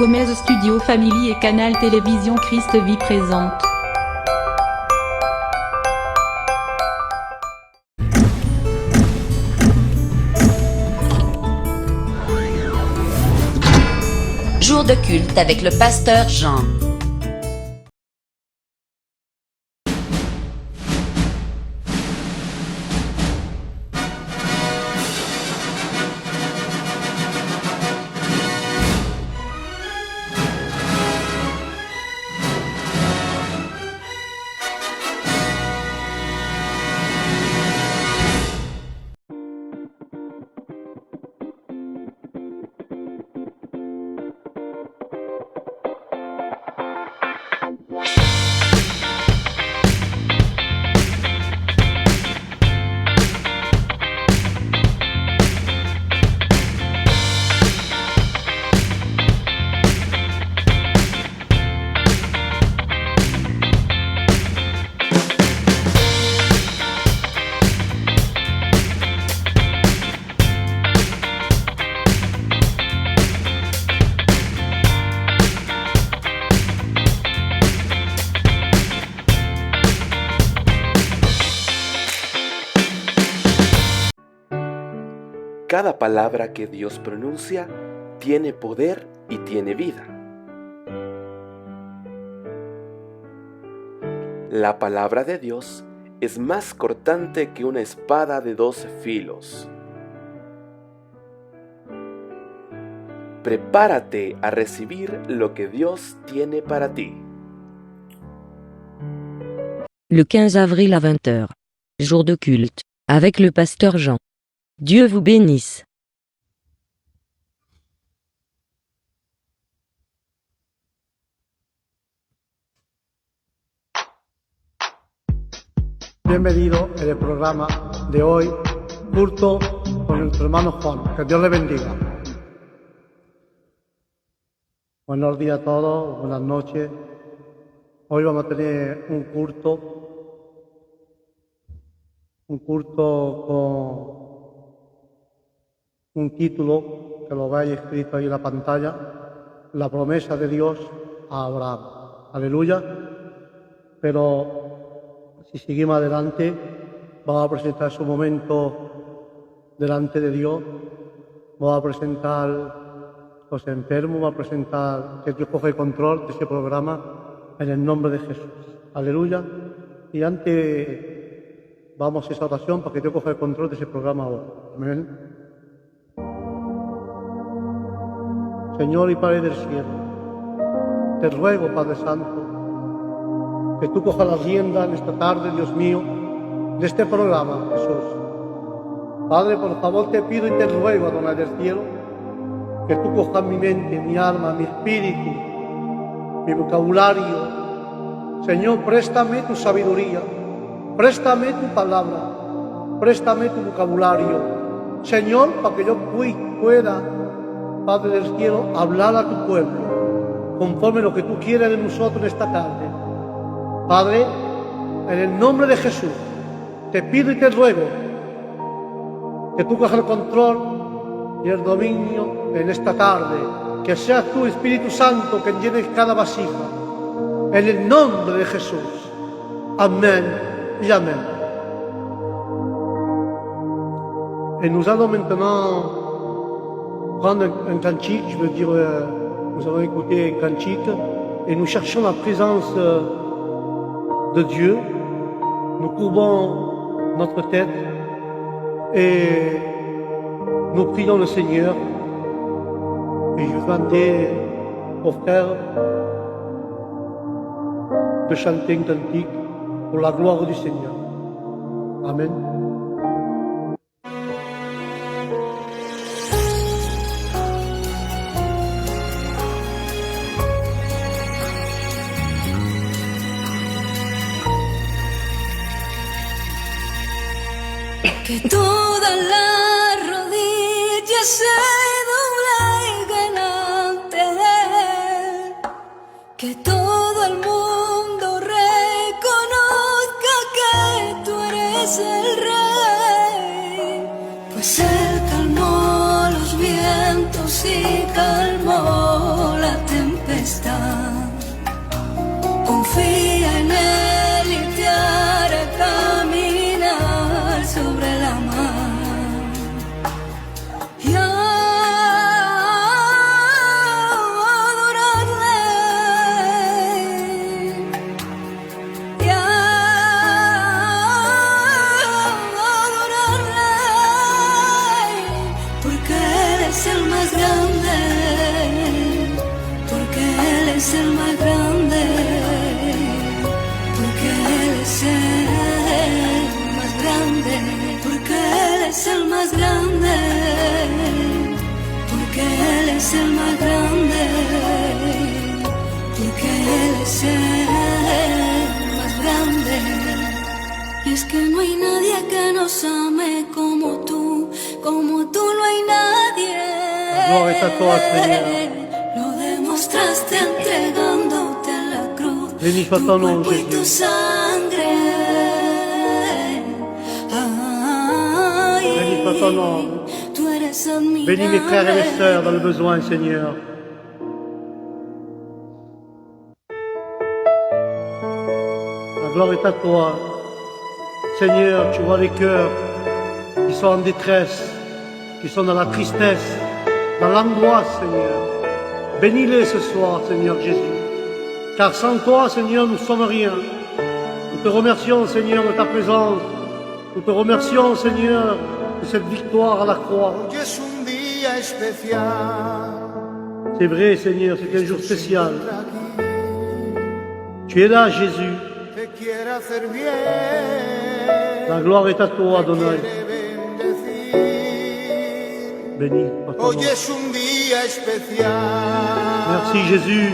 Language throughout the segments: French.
Gomez Studio Family et Canal Télévision Christ Vie présente. Jour de culte avec le pasteur Jean. Cada palabra que Dios pronuncia tiene poder y tiene vida. La palabra de Dios es más cortante que una espada de 2 filos. Prepárate a recibir lo que Dios tiene para ti. Le 15 avril à 20h. Jour de culte, avec le pasteur Jean. Dieu vous bénisse. Bienvenido en el programa de hoy, culto con nuestro hermano Juan. Que Dios le bendiga. Buenos días a todos, buenas noches. Hoy vamos a tener un culto con un título que lo veis escrito ahí en la pantalla: la promesa de Dios a Abraham. Aleluya. Pero si seguimos adelante, vamos a presentar su momento delante de Dios. Vamos a presentar los enfermos, vamos a presentar que Dios coge el control de ese programa en el nombre de Jesús. Aleluya. Y antes vamos a esa oración para que Dios coja el control de ese programa ahora. Amén. Señor y Padre del cielo, te ruego, Padre Santo, que tú cojas la rienda en esta tarde, Dios mío, de este programa, Jesús. Padre, por favor te pido y te ruego, Adonai del cielo, que tú cojas mi mente, mi alma, mi espíritu, mi vocabulario. Señor, préstame tu sabiduría, préstame tu palabra, préstame tu vocabulario. Señor, para que yo pueda, Padre del cielo, hablar a tu pueblo conforme lo que tú quieres de nosotros en esta tarde. Padre, en el nombre de Jesús, te pido y te ruego que tú cojas el control y el dominio en esta tarde, que seas tú, Espíritu Santo, que llenes cada vasija. En el nombre de Jesús. Amén y amén. Et nous allons maintenant prendre un cantique, je veux dire, nous allons écouter un cantique et nous cherchons la présence de Dieu. Nous courbons notre tête et nous prions le Seigneur. Et je vais demander aux frères de chanter un cantique pour la gloire du Seigneur. Amen. Que todas las rodillas se dobleguen ante Él, que todo el mundo reconozca que tú eres el Rey, pues Él calmó los vientos y calmó la tempestad. grande, porque Él es el más grande, porque Él es el más grande, porque Él es el más grande. Y es que no hay nadie que nos ame como tú no hay nadie. Gloria a toi, Seigneur. Lo demostraste entregándote a la cruz, Béni soit tu ton nom, cuerpo y tu Jésus. sangre. Ay, Béni soit ton nom. tú eres admirable. Bénis mes frères et mes sœurs dans le besoin, Seigneur. La gloire est à toi. Seigneur, tu vois les cœurs qui sont en détresse, qui sont dans la tristesse, dans l'angoisse, Seigneur. Bénis-les ce soir, Seigneur Jésus. Car sans toi, Seigneur, nous ne sommes rien. Nous te remercions, Seigneur, de ta présence. Nous te remercions, Seigneur, de cette victoire à la croix. Hoy es un día especial. C'est vrai, Seigneur, c'est un jour spécial. Aquí Tu es là, Jésus. te quiere hacer bien. La gloire est à toi, Adonai. Quiere bendecir. Béni soit ton Hoy nom. es un día especial. Merci, Jésus.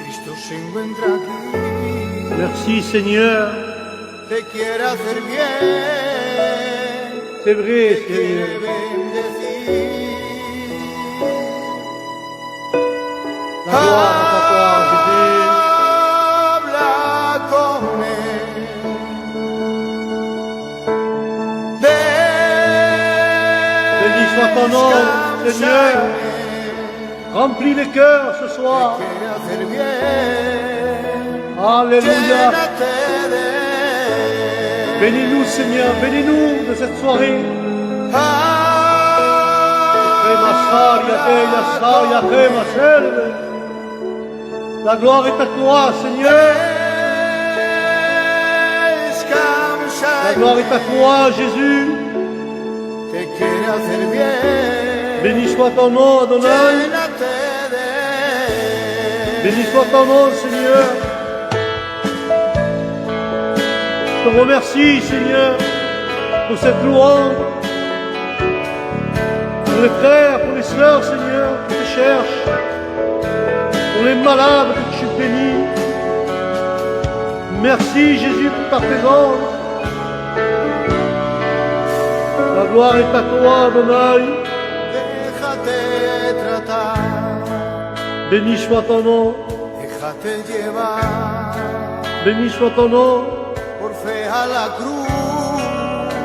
Cristo se encuentra aquí. Merci, Seigneur. Te quiere hacer bien. C'est vrai, Te quiere Seigneur. bendecir. La gloire est à toi, Jésus. Habla con él. Béni soit ton nom, Seigneur. Remplis les cœurs ce soir. Quiere hacer bien. Alléluia. Llénate de él. Bénis-nous, Seigneur. Bénis-nous de cette soirée. La gloire est à toi, Seigneur. La gloire est à toi, Jésus. Te quiere hacer bien. Béni soit ton nom, Adonai. Llénate de él. Béni soit ton nom, Seigneur. Je te remercie, Seigneur, pour cette louange. Pour les frères, pour les sœurs, Seigneur, qui te cherchent. Pour les malades que tu bénis. Merci, Jésus, pour ta présence. La gloire est à toi, Adonai. Déjate tratar. Béni soit ton nom. Déjate llevar. Béni soit ton nom. Por fe a la cruz.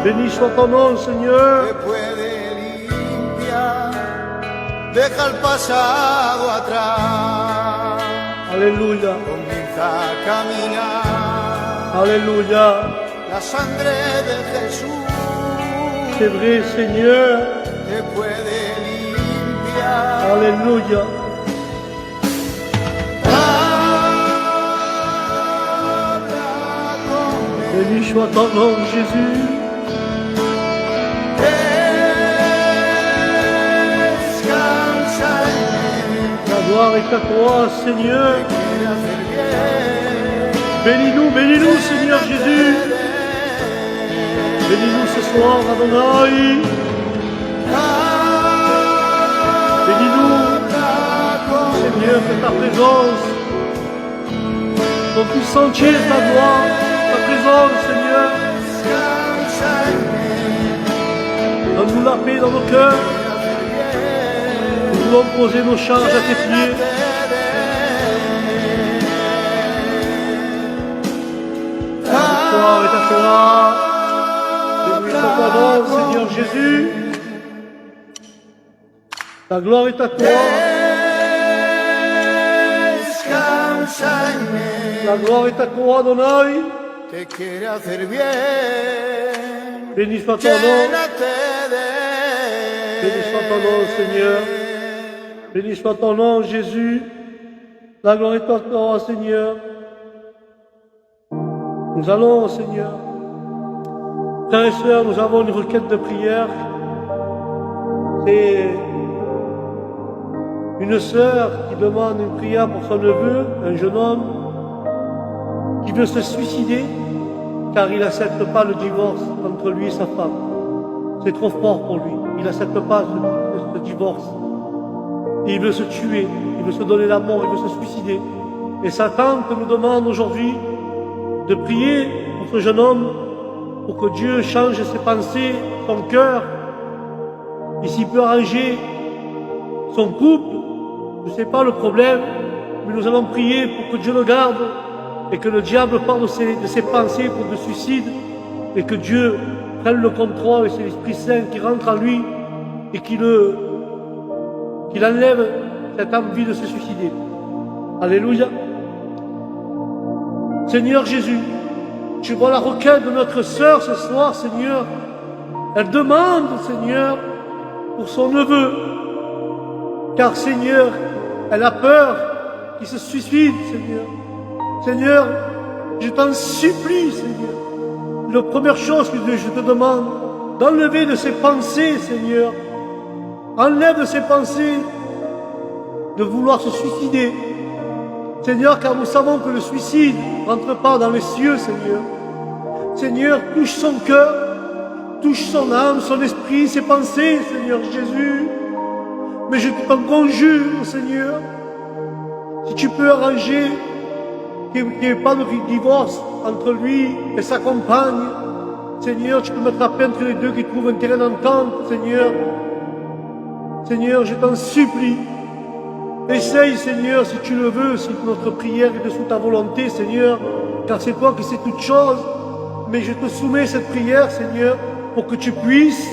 Béni soit ton nom, Seigneur. Te puede limpiar. Deja el pasado atrás. Alléluia. Comienza a caminar. Alléluia. La sangre de Jesús C'est vrai, Seigneur. te puede limpiar. Alléluia. Habla con él. Béni soit ton nom, Jésus. Descansa en él. La gloire est à toi, Seigneur. Quiere hacer bien. Bénis-nous, bénis-nous, Seigneur Jésus. Bénis-nous ce soir, Adonai. Bénis-nous, Seigneur, que ta présence, ton tout sentier de ta gloire, ta présence, Seigneur. Donne-nous la paix dans nos cœurs. Nous voulons poser nos charges à tes pieds. La victoire est à toi. Béni soit ton nom, Seigneur Jésus. Ta gloire est à toi. Descansa en él. La gloire est à toi, Adonai. Te quiere hacer bien. Béni soit ton nom. Llénate de Béni soit ton nom, Seigneur. Béni soit ton nom, Jésus. La gloire est à toi, Seigneur. Nous allons, Seigneur. Frères et sœurs, nous avons une requête de prière. C'est une sœur qui demande une prière pour son neveu, un jeune homme qui veut se suicider, car il n'accepte pas le divorce entre lui et sa femme. C'est trop fort pour lui. Il n'accepte pas ce divorce. Et il veut se tuer, il veut se donner la mort, il veut se suicider. Et sa tante nous demande aujourd'hui de prier pour ce jeune homme, pour que Dieu change ses pensées, son cœur, et s'il peut arranger son couple. Je ne sais pas le problème, mais nous allons prier pour que Dieu le garde et que le diable parle de ses pensées pour le suicide et que Dieu prenne le contrôle et c'est l'Esprit Saint qui rentre en lui et qu'il enlève cette envie de se suicider. Alléluia. Seigneur Jésus, tu vois la requête de notre sœur ce soir, Seigneur. Elle demande, Seigneur, pour son neveu, car Seigneur, elle a peur qu'il se suicide, Seigneur. Seigneur, je t'en supplie, Seigneur. La première chose que je te demande, d'enlever de ses pensées, Seigneur. Enlève de ses pensées de vouloir se suicider. Seigneur, car nous savons que le suicide ne rentre pas dans les cieux, Seigneur. Seigneur, touche son cœur, touche son âme, son esprit, ses pensées, Seigneur Jésus. Mais je t'en conjure, Seigneur, si tu peux arranger qu'il n'y ait pas de divorce entre lui et sa compagne, Seigneur, tu peux mettre la paix entre les deux qui trouvent un terrain d'entente, Seigneur. Seigneur, je t'en supplie. Essaye, Seigneur, si tu le veux, si notre prière est dessous ta volonté, Seigneur, car c'est toi qui sais toutes choses. Mais je te soumets cette prière, Seigneur, pour que tu puisses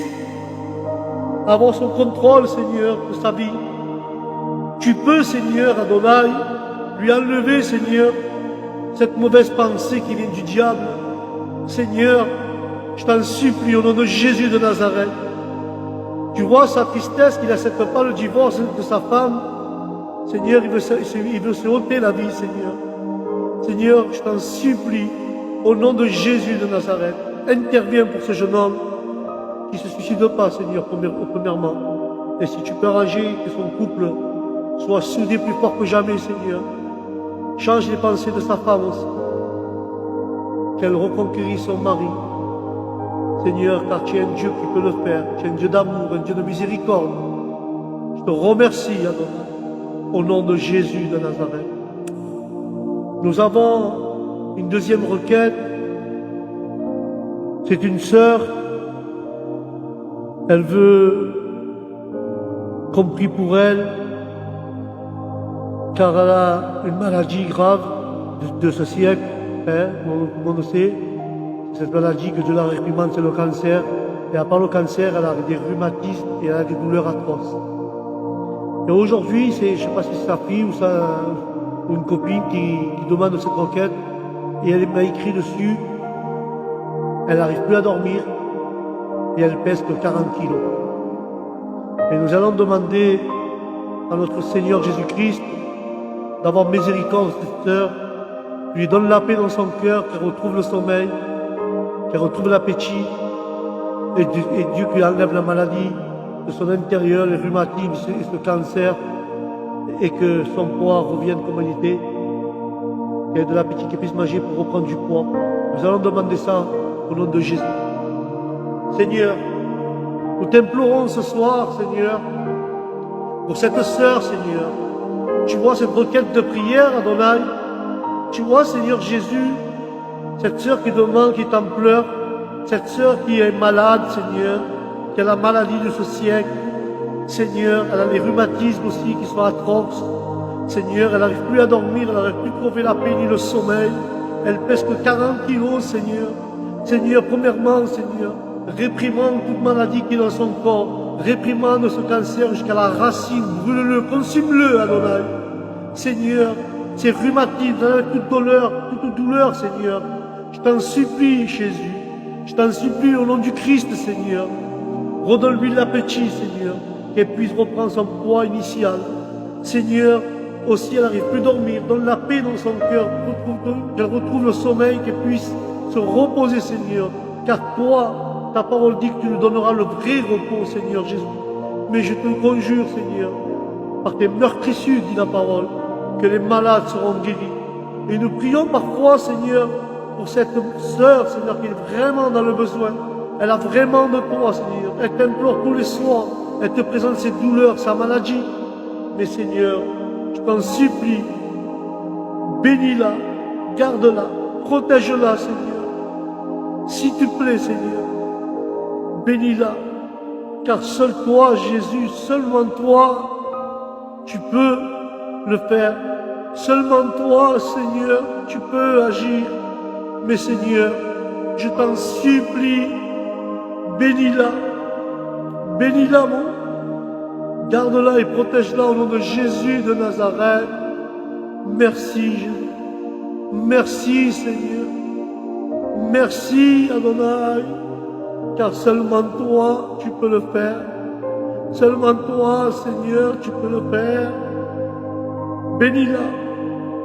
avoir son contrôle, Seigneur, de sa vie. Tu peux, Seigneur, Adonai, lui enlever, Seigneur, cette mauvaise pensée qui vient du diable. Seigneur, je t'en supplie au nom de Jésus de Nazareth. Tu vois sa tristesse qu'il n'accepte pas le divorce de sa femme. Seigneur, il veut se ôter la vie, Seigneur. Seigneur, je t'en supplie, au nom de Jésus de Nazareth, interviens pour ce jeune homme qui ne se suicide pas, Seigneur, premièrement. Et si tu peux arranger que son couple soit soudé plus fort que jamais, Seigneur, change les pensées de sa femme aussi. Qu'elle reconquérisse son mari. Seigneur, car tu es un Dieu qui peut le faire. Tu es un Dieu d'amour, un Dieu de miséricorde. Je te remercie, Adonai, au nom de Jésus de Nazareth. Nous avons une deuxième requête. C'est une sœur. Elle veut qu'on prie pour elle, car elle a une maladie grave de ce siècle. On le sait. Cette maladie que Dieu la réprimande, c'est le cancer. Et à part le cancer, elle a des rhumatismes et elle a des douleurs atroces. Et aujourd'hui, je ne sais pas si c'est sa fille ou une copine qui demande cette requête. Et elle m'a écrit dessus. Elle n'arrive plus à dormir. Et elle pèse que 40 kilos. Et nous allons demander à notre Seigneur Jésus-Christ d'avoir miséricorde de cette sœur, qui lui donne la paix dans son cœur, qu'elle retrouve le sommeil, qu'elle retrouve l'appétit, et Dieu qui enlève la maladie de son intérieur, les rhumatismes et ce cancer, et que son poids revienne comme il était, qu'elle ait de l'appétit, qu'elle puisse manger pour reprendre du poids. Nous allons demander ça au nom de Jésus. Seigneur, nous t'implorons ce soir, Seigneur, pour cette sœur, Seigneur. Tu vois cette requête de prière, Adonai. Tu vois, Seigneur Jésus, cette sœur qui demande, qui est en pleurs, cette sœur qui est malade, Seigneur, qui a la maladie de ce siècle. Seigneur, elle a les rhumatismes aussi qui sont atroces. Seigneur, elle n'arrive plus à dormir, elle n'arrive plus à trouver la paix ni le sommeil. Elle pèse que 40 kilos, Seigneur. Seigneur, premièrement, Seigneur, réprimande toute maladie qui est dans son corps. Réprimande ce cancer jusqu'à la racine. Brûle-le, consume-le, Adonai. Seigneur, ces rhumatismes, toute douleur, Seigneur. Je t'en supplie, Jésus. Je t'en supplie au nom du Christ, Seigneur. Redonne-lui l'appétit, Seigneur. Qu'elle puisse reprendre son poids initial. Seigneur, aussi elle n'arrive plus à dormir. Donne la paix dans son cœur. Qu'elle retrouve le sommeil, qu'elle puisse se reposer, Seigneur. Car toi, ta parole dit que tu nous donneras le vrai repos, Seigneur Jésus. Mais je te conjure, Seigneur, par tes meurtrissures, dit la parole, que les malades seront guéris. Et nous prions parfois, Seigneur, pour cette sœur, Seigneur, qui est vraiment dans le besoin. Elle a vraiment de toi, Seigneur. Elle t'implore tous les soirs. Elle te présente ses douleurs, sa maladie. Mais Seigneur, je t'en supplie, bénis-la, garde-la, protège-la, Seigneur. S'il te plaît, Seigneur, bénis-la. Car seul toi, Jésus, seulement toi, tu peux le faire. Seulement toi, Seigneur, tu peux agir. Mais Seigneur, je t'en supplie, bénis-la. Bénis-la, mon. Garde-la et protège-la au nom de Jésus de Nazareth. Merci, Jésus. Merci, Seigneur. Merci, Adonai. Car seulement toi, tu peux le faire. Seulement toi, Seigneur, tu peux le faire. Bénis-la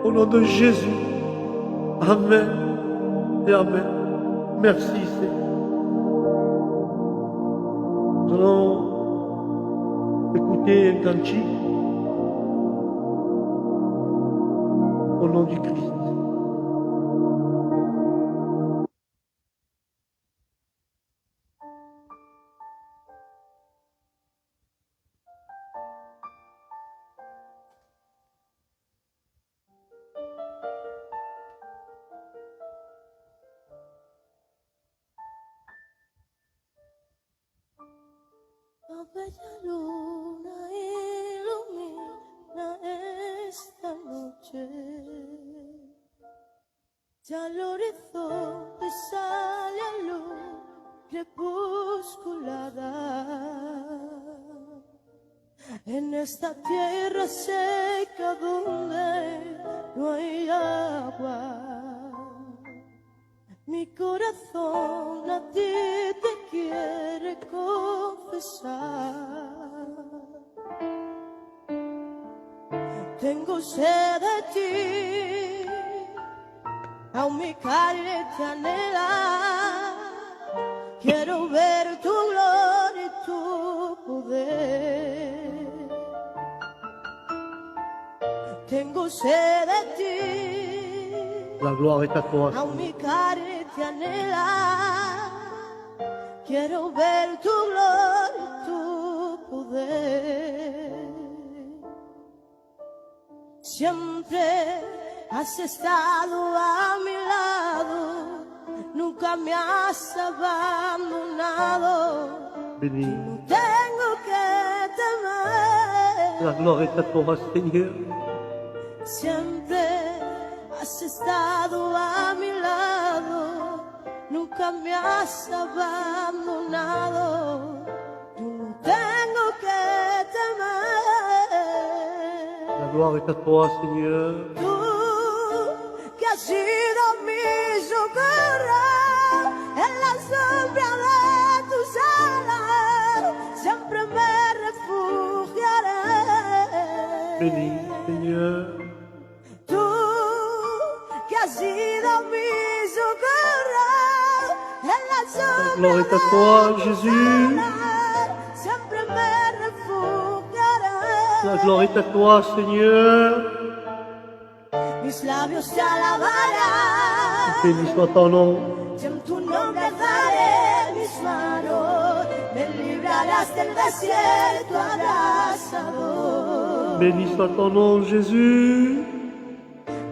au nom de Jésus. Amen et Amen. Merci, Seigneur. Nous allons écouter un cantique au nom du Christ. La bella luna ilumina esta noche, ya al horizonte sale a luz crepusculada. En esta tierra seca donde no hay agua, mi corazón a ti te quiere confesar. Tengo sed de ti, aún mi carne te anhela. Quiero ver tu gloria y tu poder. Tengo sed de ti, La gloire est à toi, aún Seigneur. mi carne te anhela. Quiero ver tu gloria y tu poder. Siempre has estado a mi lado, nunca me has abandonado. Bénis. No tengo que temer. La gloire est à toi, Seigneur. Siempre has estado a mi lado, nunca me has abandonado. Yo no tengo que temer. La gloire est à toi, Seigneur. Tú que has sido mi socorro en la sombra de tus alas, siempre me refugiaré. Bénis, Seigneur. Tú que has sido mi socorro en la La sombra gloire est à toi, Jésus. siempre me refugiaré. La gloire est à toi, Seigneur. Mis labios te alabarán, Béni soit ton nom. y en tu nombre alzaré mis manos, me librarás del desierto abrasador. Béni soit ton nom, Jésus.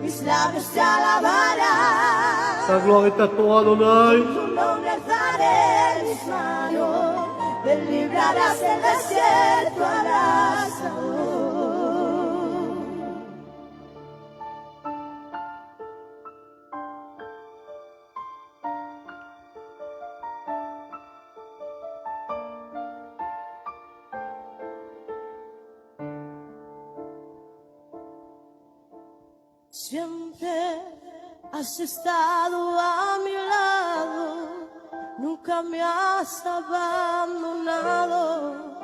Mis labios te alabarán. La gloire est à toi, Adonai. Tu nombre alzaré mis manos, me librarás del desierto abrasador. Siempre has estado a mi lado, nunca me has abandonado.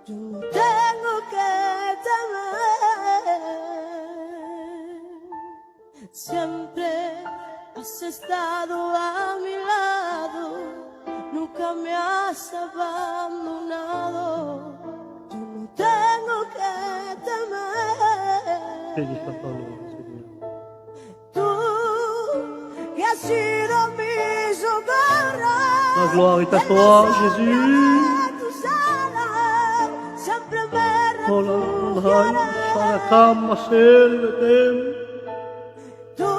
Yo no tengo que temer. Siempre has estado a mi lado, nunca me has abandonado. Yo no tengo que temer. Béni soit ton nom, Seigneur. Tú que has sido gloire est à toi, Jésus. tus alas siempre me Oh la refugiarás. cama selvetem. Tú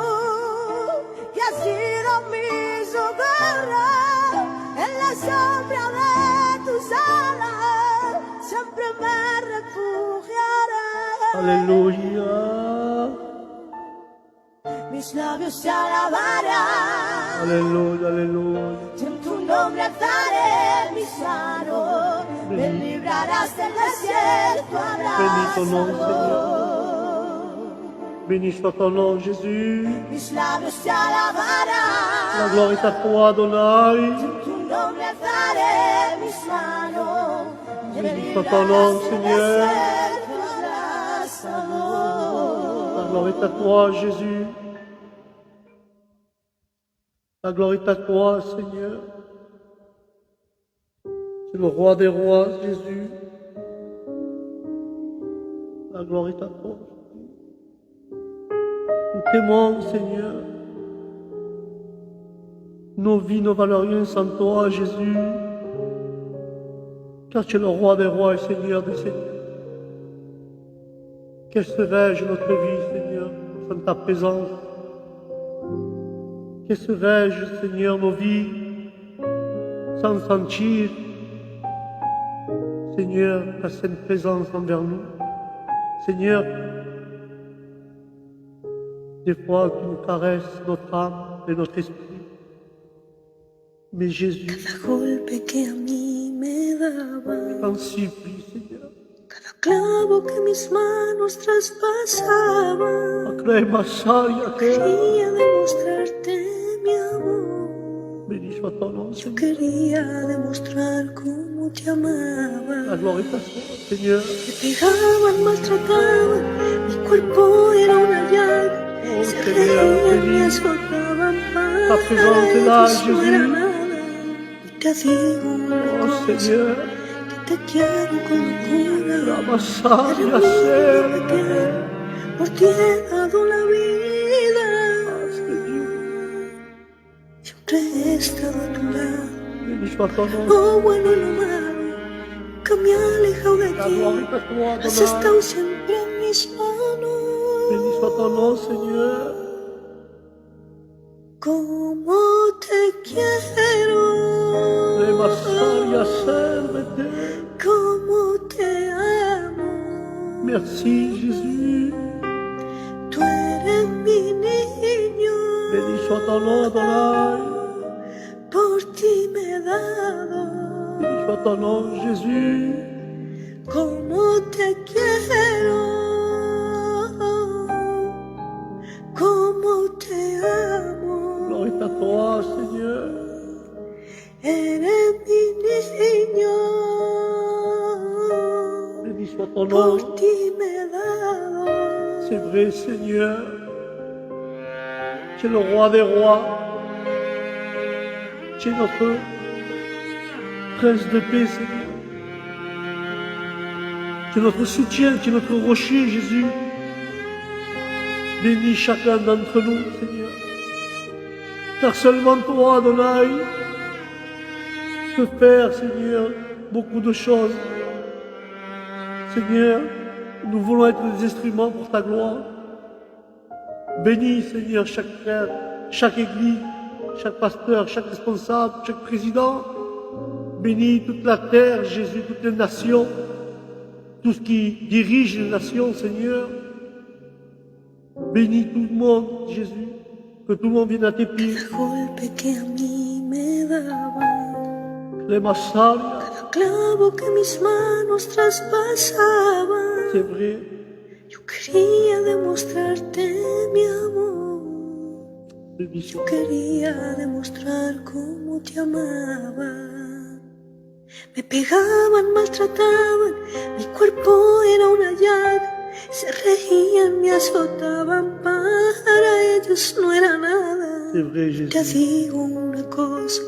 que has sido mi socorro, en la sombra de tus alas siempre me refugiarás. Aleluya. Mis labios te alabarán, Aleluya, aleluya. y en tu nombre alzaré mis manos, me librarás del desierto, Bendito nom, abrazador. Béni soit ton nom, Jésus. Mis labios te alabarán. La gloire est à toi, Adonai. Tu nombre alzaré mis manos, me Bendito ton nom, librarás del Seigneur. desierto, abrazador. La gloire est à toi, Jésus. La gloire est à toi, Seigneur. C'est le roi des rois, Jésus. La gloire est à toi. Nous t'aimons, Seigneur. Nos vies ne valent rien sans toi, Jésus. Car tu es le roi des rois et Seigneur des seigneurs. Quelle serait-je notre vie, Seigneur, sans ta présence? Quelle serait-je, Seigneur, nos vies sans sentir, Seigneur, ta sainte présence envers nous? Seigneur, des fois tu nous caresses notre âme et notre esprit. Mais Jésus, Cada golpe que a mí me daba, t'en supplie, Seigneur. cada clavo que mis manos traspasaban, Acclama Saria, quería demostrarte mi amor. béni soit ton nom, Yo Seigneur. quería demostrar cómo te La amaba. gloire est à toi, Seigneur. Me pegaban, maltrataban, mi cuerpo era una llaga. Oh, Se Seigneur, reían y béni. azotaban Ta présence est là, ellos no era Jésus. nada. Y te digo una Oh, cosa, Seigneur. que te quiero con locura. Clama Saria, Eres mi Seigneur. pequeño, por ti he dado la vida. Siempre he estado a tu lado, Béni soit ton nom. lo bueno y lo malo, que me ha alejado de La ti. gloire est à toi, Has Adonai. estado siempre en mis manos. Béni soit ton nom, Seigneur. Como te quiero, Clama Saria, servete. como te amo. Merci, Jésus. Tú eres mi niño, Béni soit ton nom, Adonai. por ti me he dado. Béni soit ton nom, Jésus. Como te quiero, como te amo. Gloire est à toi, Seigneur. Eres mi niño, Béni soit ton nom. por ti me he dado. C'est vrai, Seigneur. Tu es le roi des rois. Tu es notre prince de paix, Seigneur. Tu es notre soutien, tu es notre rocher, Jésus. Bénis chacun d'entre nous, Seigneur. Car seulement toi, Adonai, peut faire, Seigneur, beaucoup de choses. Seigneur, nous voulons être des instruments pour ta gloire. Bénis, Seigneur, chaque frère, chaque église, chaque pasteur, chaque responsable, chaque président. Bénis toute la terre, Jésus, toutes les nations, tout ce qui dirige les nations, Seigneur. Bénis tout le monde, Jésus, que tout le monde vienne à tes pieds. Cada golpe que a mí me daba, Cléma Saria, cada clavo que mis manos traspasaban. c'est vrai. Yo quería demostrarte mi amor. Béni Yo soit. quería demostrar cómo te amaba. Me pegaban, maltrataban, mi cuerpo era una llaga. Se reían, me azotaban, para ellos no era nada. C'est vrai, Te Jésus. digo una cosa,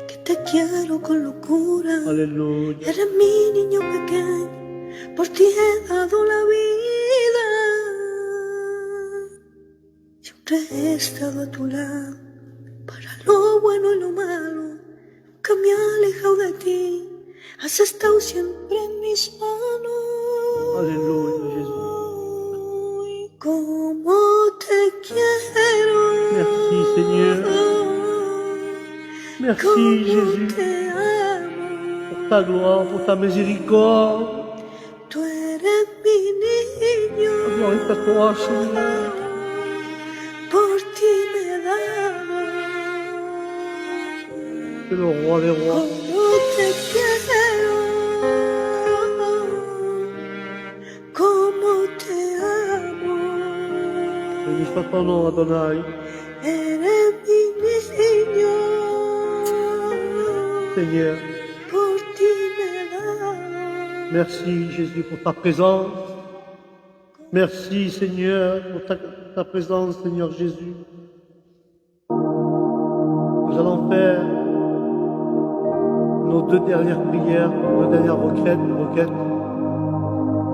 que te quiero con locura. Alléluia. Eres mi niño pequeño, por ti he dado la vida. Siempre he estado a tu lado, para lo bueno y lo malo, nunca me he alejado de ti, has estado siempre en mis manos. Alléluia, Jésus. Como te quiero. Merci, Seigneur. Merci, Como Jésus, te amo. pour ta gloire, pour ta miséricorde. Tú eres mi niño. La gloire est à toi, Seigneur. Por ti me he dado. Tu es le roi des rois. Como te quiero. Como te amo. Béni soit ton nom, Adonai. Eres mi niño. Seigneur, Por ti me he dado. merci, Jésus, pour ta présence. Merci, Seigneur, pour ta présence, Seigneur Jésus. Nous allons faire nos deux dernières prières, nos dernières requêtes.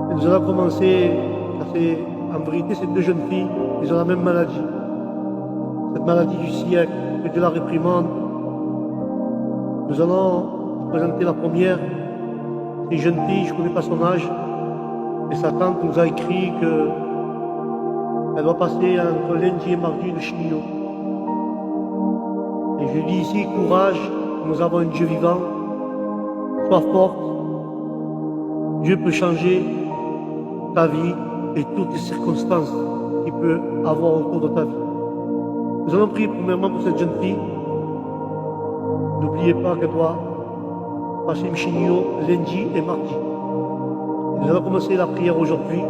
Et nous allons commencer, car en vérité, ces deux jeunes filles, elles ont la même maladie. Cette maladie du siècle, que Dieu la réprimande. Nous allons présenter la première. C'est une jeune fille, je ne connais pas son âge. Et sa tante nous a écrit qu'elle doit passer entre lundi et mardi le chignon. Et je dis ici, courage, nous avons un Dieu vivant. Sois forte. Dieu peut changer ta vie et toutes les circonstances qu'il peut avoir autour de ta vie. Nous allons prier premièrement pour cette jeune fille. N'oubliez pas qu'elle doit passer le chignon lundi et mardi. Nous allons commencer la prière aujourd'hui.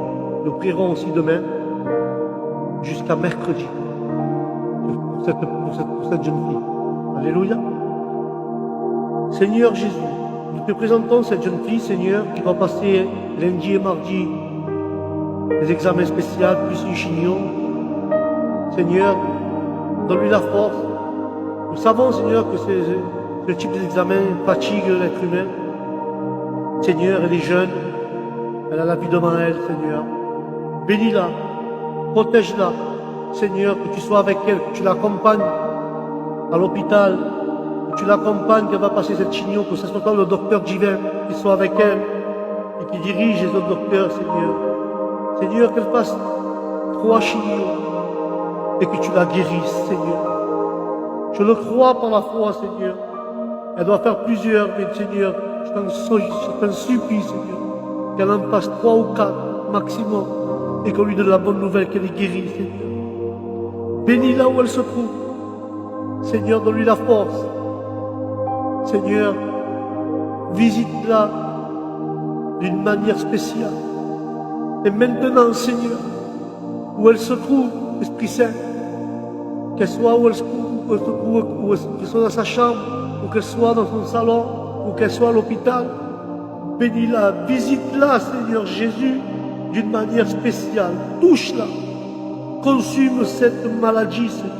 Nous prierons aussi demain jusqu'à mercredi pour cette jeune fille. Alléluia. Seigneur Jésus, nous te présentons cette jeune fille, Seigneur, qui va passer lundi et mardi les examens spéciaux, plus une chignon. Seigneur, donne-lui la force. Nous savons, Seigneur, que ce type d'examen fatigue l'être humain. Seigneur, elle est jeune. Elle a la vie devant elle, Seigneur. Bénis-la, protège-la, Seigneur, que tu sois avec elle, que tu l'accompagnes à l'hôpital, que tu l'accompagnes, qu'elle va passer cette chignon, que ce soit le docteur divin qui soit avec elle et qui dirige les autres docteurs, Seigneur. Seigneur, qu'elle fasse 3 chignons et que tu la guérisses, Seigneur. Je le crois par la foi, Seigneur. Elle doit faire plusieurs, mais Seigneur, je t'en supplie, Seigneur, qu'elle en fasse 3 ou 4 maximum et qu'on lui donne la bonne nouvelle qu'elle est guérie, Seigneur. Bénis là où elle se trouve. Seigneur, donne-lui la force. Seigneur, visite-la d'une manière spéciale. Et maintenant, Seigneur, où elle se trouve, Esprit Saint, qu'elle soit où elle se trouve, qu'elle soit dans sa chambre, ou qu'elle soit dans son salon, ou qu'elle soit à l'hôpital, bénis-la, visite-la, Seigneur Jésus, d'une manière spéciale. Touche-la, consume cette maladie, Seigneur.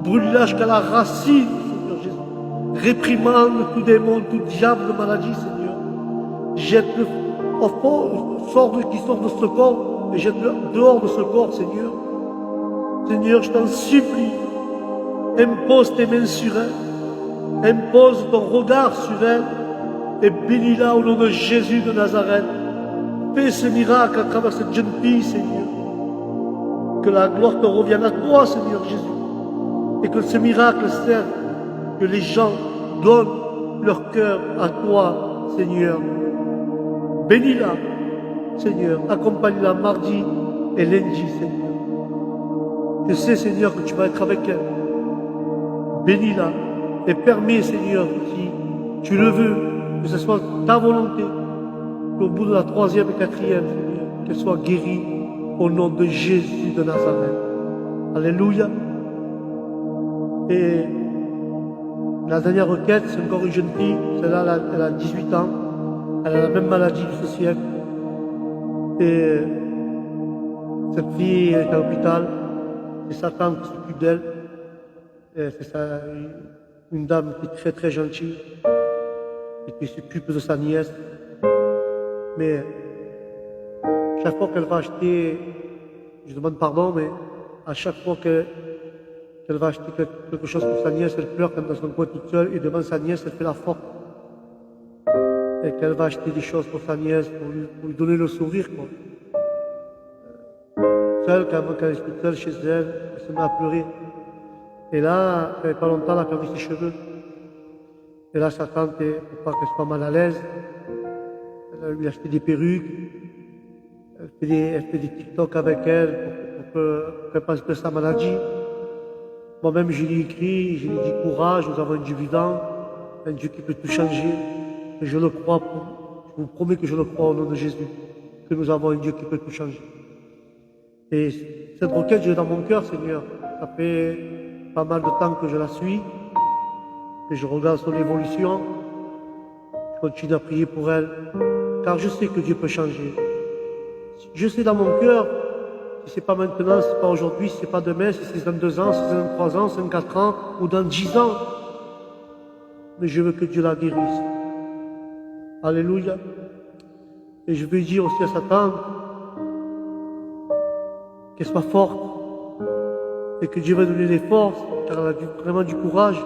Brûle-la jusqu'à la racine, Seigneur Jésus. Réprimande tout démon, tout diable de maladie, Seigneur. Jette-le au fond, qui sort de ce corps, et jette-le dehors de ce corps, Seigneur. Seigneur, je t'en supplie, impose tes mains sur elle, impose ton regard sur elle, et bénis-la au nom de Jésus de Nazareth. Fais ce miracle à travers cette jeune fille, Seigneur. Que la gloire te revienne à toi, Seigneur Jésus. Et que ce miracle serve, que les gens donnent leur cœur à toi, Seigneur. Bénis-la, Seigneur. Accompagne-la mardi et lundi, Seigneur. Je sais, Seigneur, que tu vas être avec elle. Bénis-la et permets, Seigneur, si tu le veux, que ce soit ta volonté, qu'au bout de la 3e et 4e, Seigneur, qu'elle soit guérie au nom de Jésus de Nazareth. Alléluia. Et la dernière requête, c'est encore une jeune fille, celle-là, elle a 18 ans, elle a la même maladie de ce siècle. Et cette fille est à l'hôpital, c'est sa tante qui s'occupe d'elle. C'est une dame qui est très très gentille et qui s'occupe de sa nièce. Mais chaque fois qu'elle va acheter, je demande pardon, mais à chaque fois qu'elle qu'elle va acheter quelque chose pour sa nièce, elle pleure comme dans son coin toute seule, et devant sa nièce, elle fait la forte. Et qu'elle va acheter des choses pour sa nièce, pour lui donner le sourire, quoi. Seule, quand elle est toute seule chez elle, elle se met à pleurer. Et là, il n'y avait pas longtemps, elle a perdu ses cheveux. Et là, sa tante, pour pas qu'elle soit mal à l'aise, elle lui a acheté des perruques, elle fait des TikTok avec elle pour qu'elle pense que c'est sa maladie. Moi-même, je lui ai écrit, je lui ai dit courage, nous avons un Dieu vivant, un Dieu qui peut tout changer. Et je le crois, je vous promets que je le crois au nom de Jésus, que nous avons un Dieu qui peut tout changer. Et cette requête, je l'ai dans mon cœur, Seigneur. Ça fait pas mal de temps que je la suis, que je regarde son évolution. Je continue à prier pour elle, car je sais que Dieu peut changer. Je sais dans mon cœur, si c'est pas maintenant, si c'est pas aujourd'hui, si c'est pas demain, si c'est dans 2 ans, si c'est dans 3 ans, si c'est dans 4 ans, ou dans 10 ans. Mais je veux que Dieu la guérisse. Alléluia. Et je veux dire aussi à sa tante qu'elle soit forte et que Dieu va donner des forces, car elle a vraiment du courage.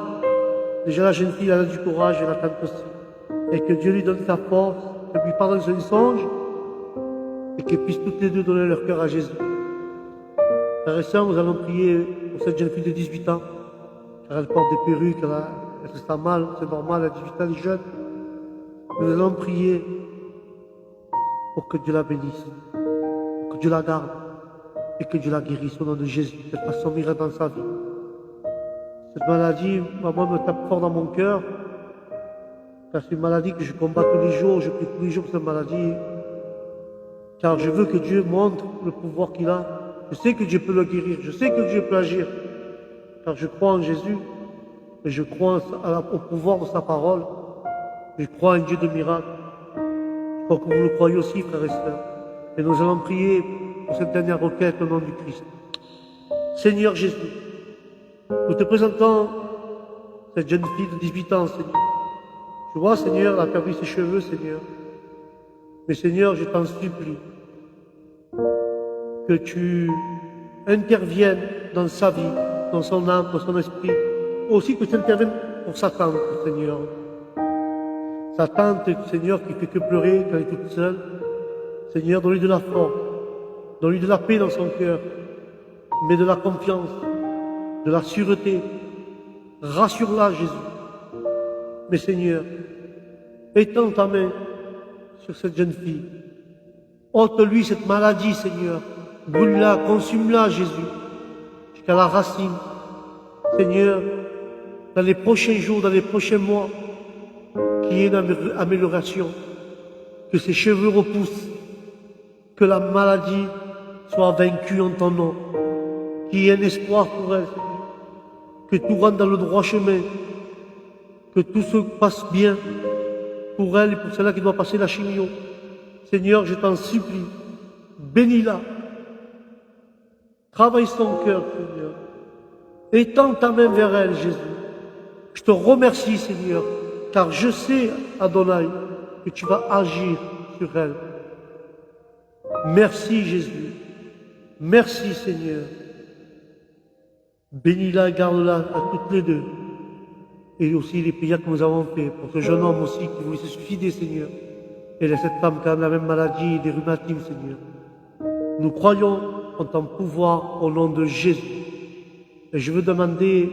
Déjà la jeune fille, elle a du courage et la tante aussi. Et que Dieu lui donne sa force, qu'elle lui pardonne ses songe et qu'elles puissent toutes les deux donner leur cœur à Jésus. Frères et sœurs, nous allons prier pour cette jeune fille de 18 ans, car elle porte des perruques, elle se sent mal, c'est normal, à 18 ans, elle est jeune. Nous allons prier pour que Dieu la bénisse, pour que Dieu la garde et que Dieu la guérisse au nom de Jésus, qu'elle fasse son miracle dans sa vie. Cette maladie, moi, me tape fort dans mon cœur, car c'est une maladie que je combats tous les jours, je prie tous les jours pour cette maladie, car je veux que Dieu montre le pouvoir qu'il a. Je sais que Dieu peut le guérir, je sais que Dieu peut agir, car je crois en Jésus, et je crois au pouvoir de sa parole. Je crois en Dieu de miracle. Je crois que vous le croyez aussi, frères et sœurs. Et nous allons prier pour cette dernière requête au nom du Christ. Seigneur Jésus, nous te présentons cette jeune fille de 18 ans, Seigneur. Je vois, Seigneur, elle a perdu ses cheveux, Seigneur. Mais Seigneur, je t'en supplie que tu interviennes dans sa vie, dans son âme, dans son esprit. Aussi que tu interviennes pour sa tante, Seigneur. Sa tante, Seigneur, qui fait que pleurer quand elle est toute seule. Seigneur, donne-lui de la force, donne-lui de la paix dans son cœur, mais de la confiance, de la sûreté. Rassure-la, Jésus. Mais Seigneur, étends ta main sur cette jeune fille. Ôte-lui cette maladie, Seigneur. Brûle-la, consume-la, Jésus, jusqu'à la racine. Seigneur, dans les prochains jours, dans les prochains mois, qu'il y ait une amélioration, que ses cheveux repoussent, que la maladie soit vaincue en ton nom, qu'il y ait un espoir pour elle, Seigneur, que tout rentre dans le droit chemin, que tout se passe bien pour elle et pour celle-là qui doit passer la chimio. Seigneur, je t'en supplie, bénis-la, travaille son cœur, Seigneur, étends ta main vers elle, Jésus. Je te remercie, Seigneur, car je sais, Adonai, que tu vas agir sur elle. Merci, Jésus. Merci, Seigneur. Bénis-la et garde-la à toutes les deux. Et aussi les prières que nous avons fait pour ce jeune homme aussi qui voulait se suicider, Seigneur. Et cette femme qui a la même maladie, des rhumatismes, Seigneur. Nous croyons en ton pouvoir au nom de Jésus. Et je veux demander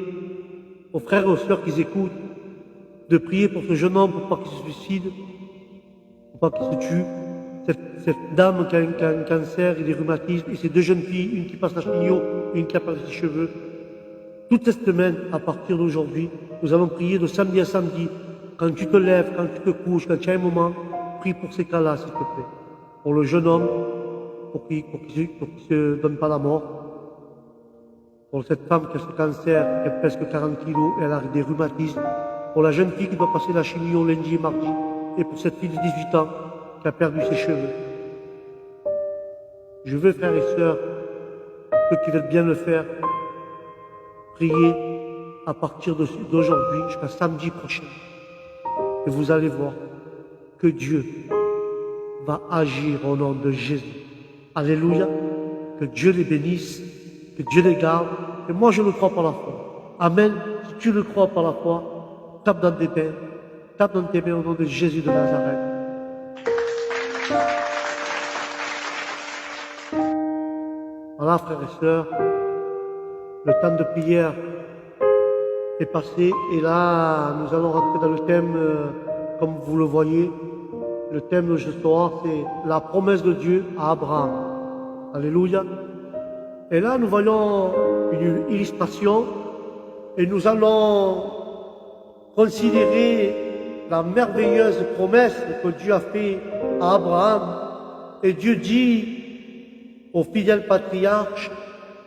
aux frères et aux sœurs qui écoutent de prier pour ce jeune homme pour pas qu'il se suicide, pour pas qu'il se tue. Cette dame qui a un cancer et des rhumatismes, et ces 2 jeunes filles, une qui passe la chimio et une qui a perdu ses cheveux. Toute cette semaine, à partir d'aujourd'hui, nous allons prier de samedi à samedi. Quand tu te lèves, quand tu te couches, quand tu as un moment, prie pour ces cas-là, s'il te plaît. Pour le jeune homme, pour qu'il ne se donne pas la mort. Pour cette femme qui a ce cancer, qui a presque 40 kilos, et elle a des rhumatismes. Pour la jeune fille qui doit passer la chimio lundi et mardi. Et pour cette fille de 18 ans qui a perdu ses cheveux. Je veux, frères et sœurs, ceux qui veulent bien le faire, prier à partir d'aujourd'hui jusqu'à samedi prochain. Et vous allez voir que Dieu va agir au nom de Jésus. Alléluia. Que Dieu les bénisse, que Dieu les garde Et moi, je le crois par la foi. Amen. Si tu le crois par la foi, tape dans tes mains. Tape dans tes mains au nom de Jésus de Nazareth. Voilà, frères et sœurs, le temps de prière est passé et là, nous allons rentrer dans le thème, comme vous le voyez. Le thème de ce soir, c'est la promesse de Dieu à Abraham. Alléluia. Et là, nous voyons une illustration et nous allons considérer la merveilleuse promesse que Dieu a faite à Abraham. Et Dieu dit au fidèle patriarche,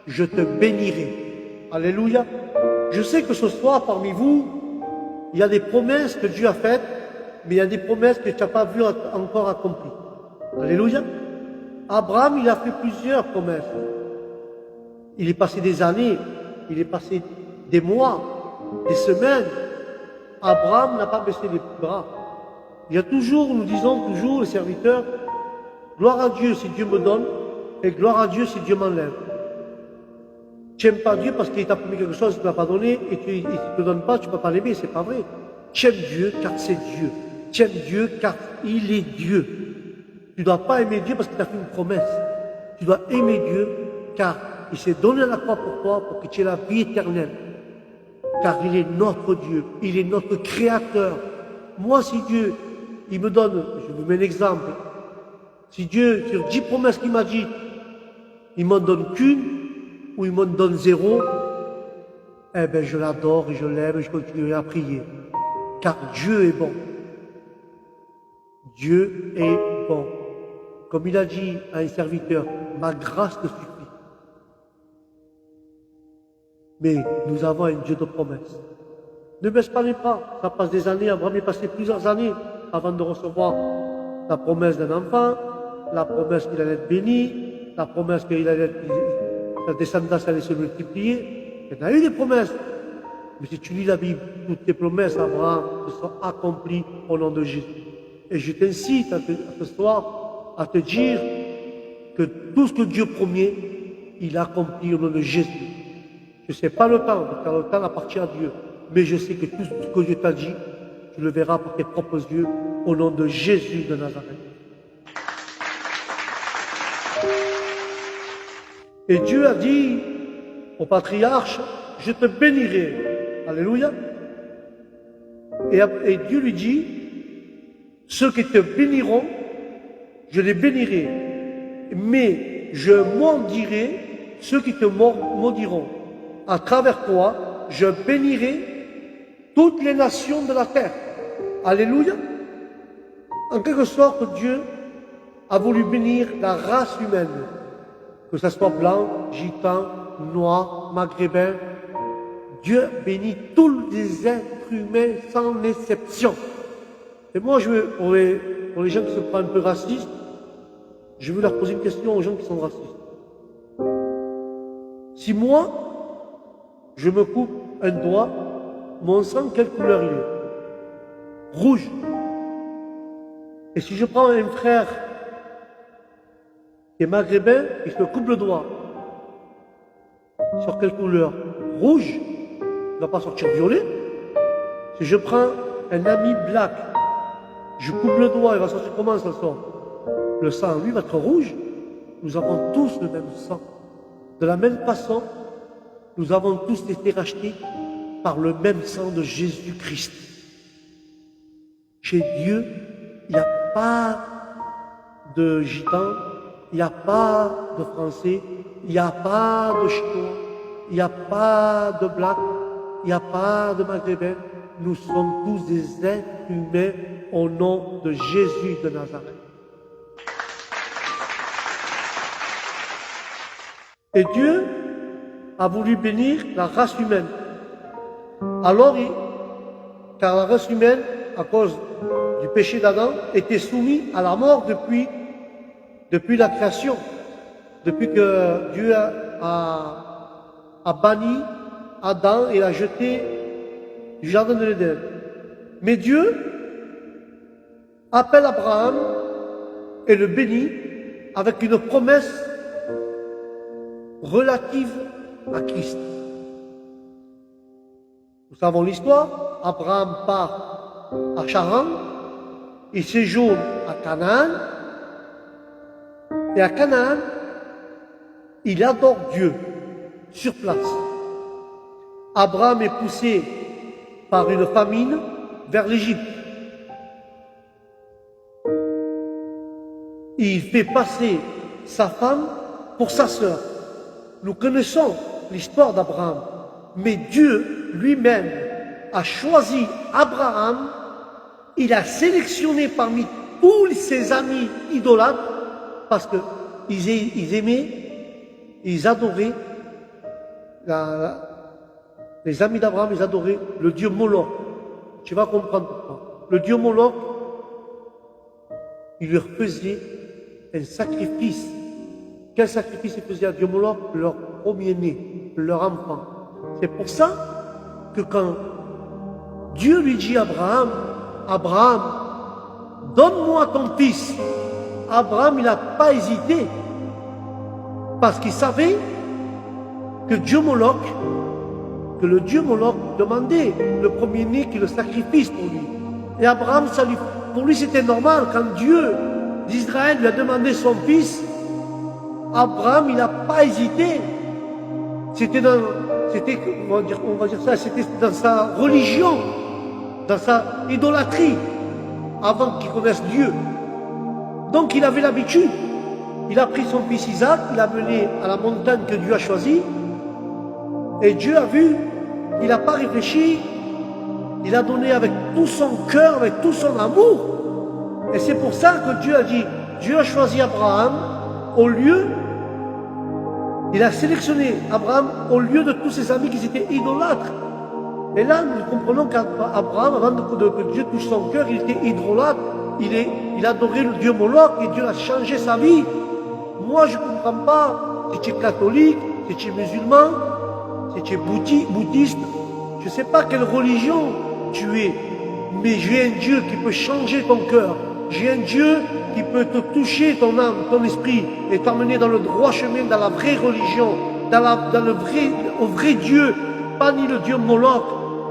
je te bénirai. Alléluia. Je sais que ce soir, parmi vous, il y a des promesses que Dieu a faites, mais il y a des promesses que tu n'as pas vues encore accomplies. Alléluia. Abraham, il a fait plusieurs promesses. Il est passé des années, il est passé des mois, des semaines. Abraham n'a pas baissé les bras. Il y a toujours, nous disons toujours, les serviteurs, gloire à Dieu si Dieu me donne, et gloire à Dieu si Dieu m'enlève. Tu n'aimes pas Dieu parce qu'il t'a promis quelque chose, il ne te l'a pas donné, et il ne te donne pas, tu ne peux pas l'aimer, c'est pas vrai. Tu aimes Dieu car c'est Dieu. Tu aimes Dieu car il est Dieu. Tu ne dois pas aimer Dieu parce qu'il t'a fait une promesse. Tu dois aimer Dieu car il s'est donné la croix pour toi, pour que tu aies la vie éternelle. Car il est notre Dieu, il est notre Créateur. Moi, si Dieu, il me donne, je vous mets un exemple, si Dieu, sur 10 promesses qu'il m'a dit, il m'en donne qu'une, ou il m'en donne 0, eh bien, je l'adore et je l'aime et je continuerai à prier. Car Dieu est bon. Dieu est bon. Comme il a dit à un serviteur, ma grâce te suffit. Mais nous avons un Dieu de promesses. Ne baisse pas les bras. Ça passe des années. Abraham est passé plusieurs années avant de recevoir la promesse d'un enfant, la promesse qu'il allait être béni, la promesse qu'il allait être, sa descendance allait se multiplier. Il y en a eu des promesses. Mais si tu lis la Bible, toutes tes promesses, Abraham, se sont accomplies au nom de Jésus. Et je t'incite à ce soir à te dire que tout ce que Dieu promet, il accomplit au nom de Jésus. Je ne sais pas le temps, car le temps appartient à Dieu. Mais je sais que tout ce que Dieu t'a dit, tu le verras par tes propres yeux au nom de Jésus de Nazareth. Et Dieu a dit au patriarche, je te bénirai. Alléluia. Et Dieu lui dit, ceux qui te béniront, je les bénirai. Mais je maudirai ceux qui te maudiront. À travers toi, je bénirai toutes les nations de la terre. Alléluia. En quelque sorte, Dieu a voulu bénir la race humaine, que ce soit blanc, gitan, noir, maghrébin. Dieu bénit tous les êtres humains sans exception. Et moi, pour les gens qui se prennent un peu racistes, je veux leur poser une question aux gens qui sont racistes. Si moi, je me coupe un doigt, mon sang, quelle couleur il est? Rouge. Et si je prends un frère qui est maghrébin, il se coupe le doigt, sur quelle couleur? Rouge. Il ne va pas sortir violet. Si je prends un ami black, je coupe le doigt, il va sortir comment ça sort? Le sang, lui, va être rouge. Nous avons tous le même sang. De la même façon, nous avons tous été rachetés par le même sang de Jésus-Christ. Chez Dieu, il n'y a pas de gitans, il n'y a pas de français, il n'y a pas de chinois, il n'y a pas de black, il n'y a pas de maghrébins. Nous sommes tous des êtres humains au nom de Jésus de Nazareth. Et Dieu a voulu bénir la race humaine. Alors, car la race humaine, à cause du péché d'Adam, était soumise à la mort depuis la création, depuis que Dieu a banni Adam et l'a jeté du jardin de l'Éden. Mais Dieu appelle Abraham et le bénit avec une promesse relative à Christ. Nous savons l'histoire. Abraham part à Charan, il séjourne à Canaan, et à Canaan, il adore Dieu sur place. Abraham est poussé par une famine vers l'Égypte. Il fait passer sa femme pour sa sœur. Nous connaissons l'histoire d'Abraham, mais Dieu lui-même a choisi Abraham, il a sélectionné parmi tous ses amis idolâtres, parce qu'ils aimaient, ils adoraient, les amis d'Abraham, ils adoraient le dieu Moloch. Tu vas comprendre pourquoi. Le dieu Moloch, il leur faisait un sacrifice. Quel sacrifice il faisait à Dieu Moloch? Leur premier-né, leur enfant. C'est pour ça que quand Dieu lui dit à Abraham, Abraham, donne-moi ton fils. Abraham, il n'a pas hésité, parce qu'il savait que Dieu Moloch, que le dieu Moloch demandait le premier-né qui le sacrifice pour lui. Et Abraham, pour lui c'était normal. Quand Dieu d'Israël lui a demandé son fils, Abraham, il n'a pas hésité. C'était dans sa religion, dans sa idolâtrie, avant qu'il connaisse Dieu. Donc il avait l'habitude. Il a pris son fils Isaac, il l'a mené à la montagne que Dieu a choisie. Et Dieu a vu, il n'a pas réfléchi, il a donné avec tout son cœur, avec tout son amour. Et c'est pour ça que Dieu a dit, Dieu a choisi Abraham il a sélectionné Abraham au lieu de tous ses amis qui étaient idolâtres. Et là, nous comprenons qu'Abraham, avant que Dieu touche son cœur, il était idolâtre, il adorait le dieu Moloch et Dieu a changé sa vie. Moi, je ne comprends pas si tu es catholique, si tu es musulman, si tu es bouddhiste, je ne sais pas quelle religion tu es, mais j'ai un Dieu qui peut changer ton cœur. J'ai un Dieu qui peut te toucher ton âme, ton esprit, et t'emmener dans le droit chemin, dans la vraie religion, au vrai Dieu, pas ni le Dieu Moloch,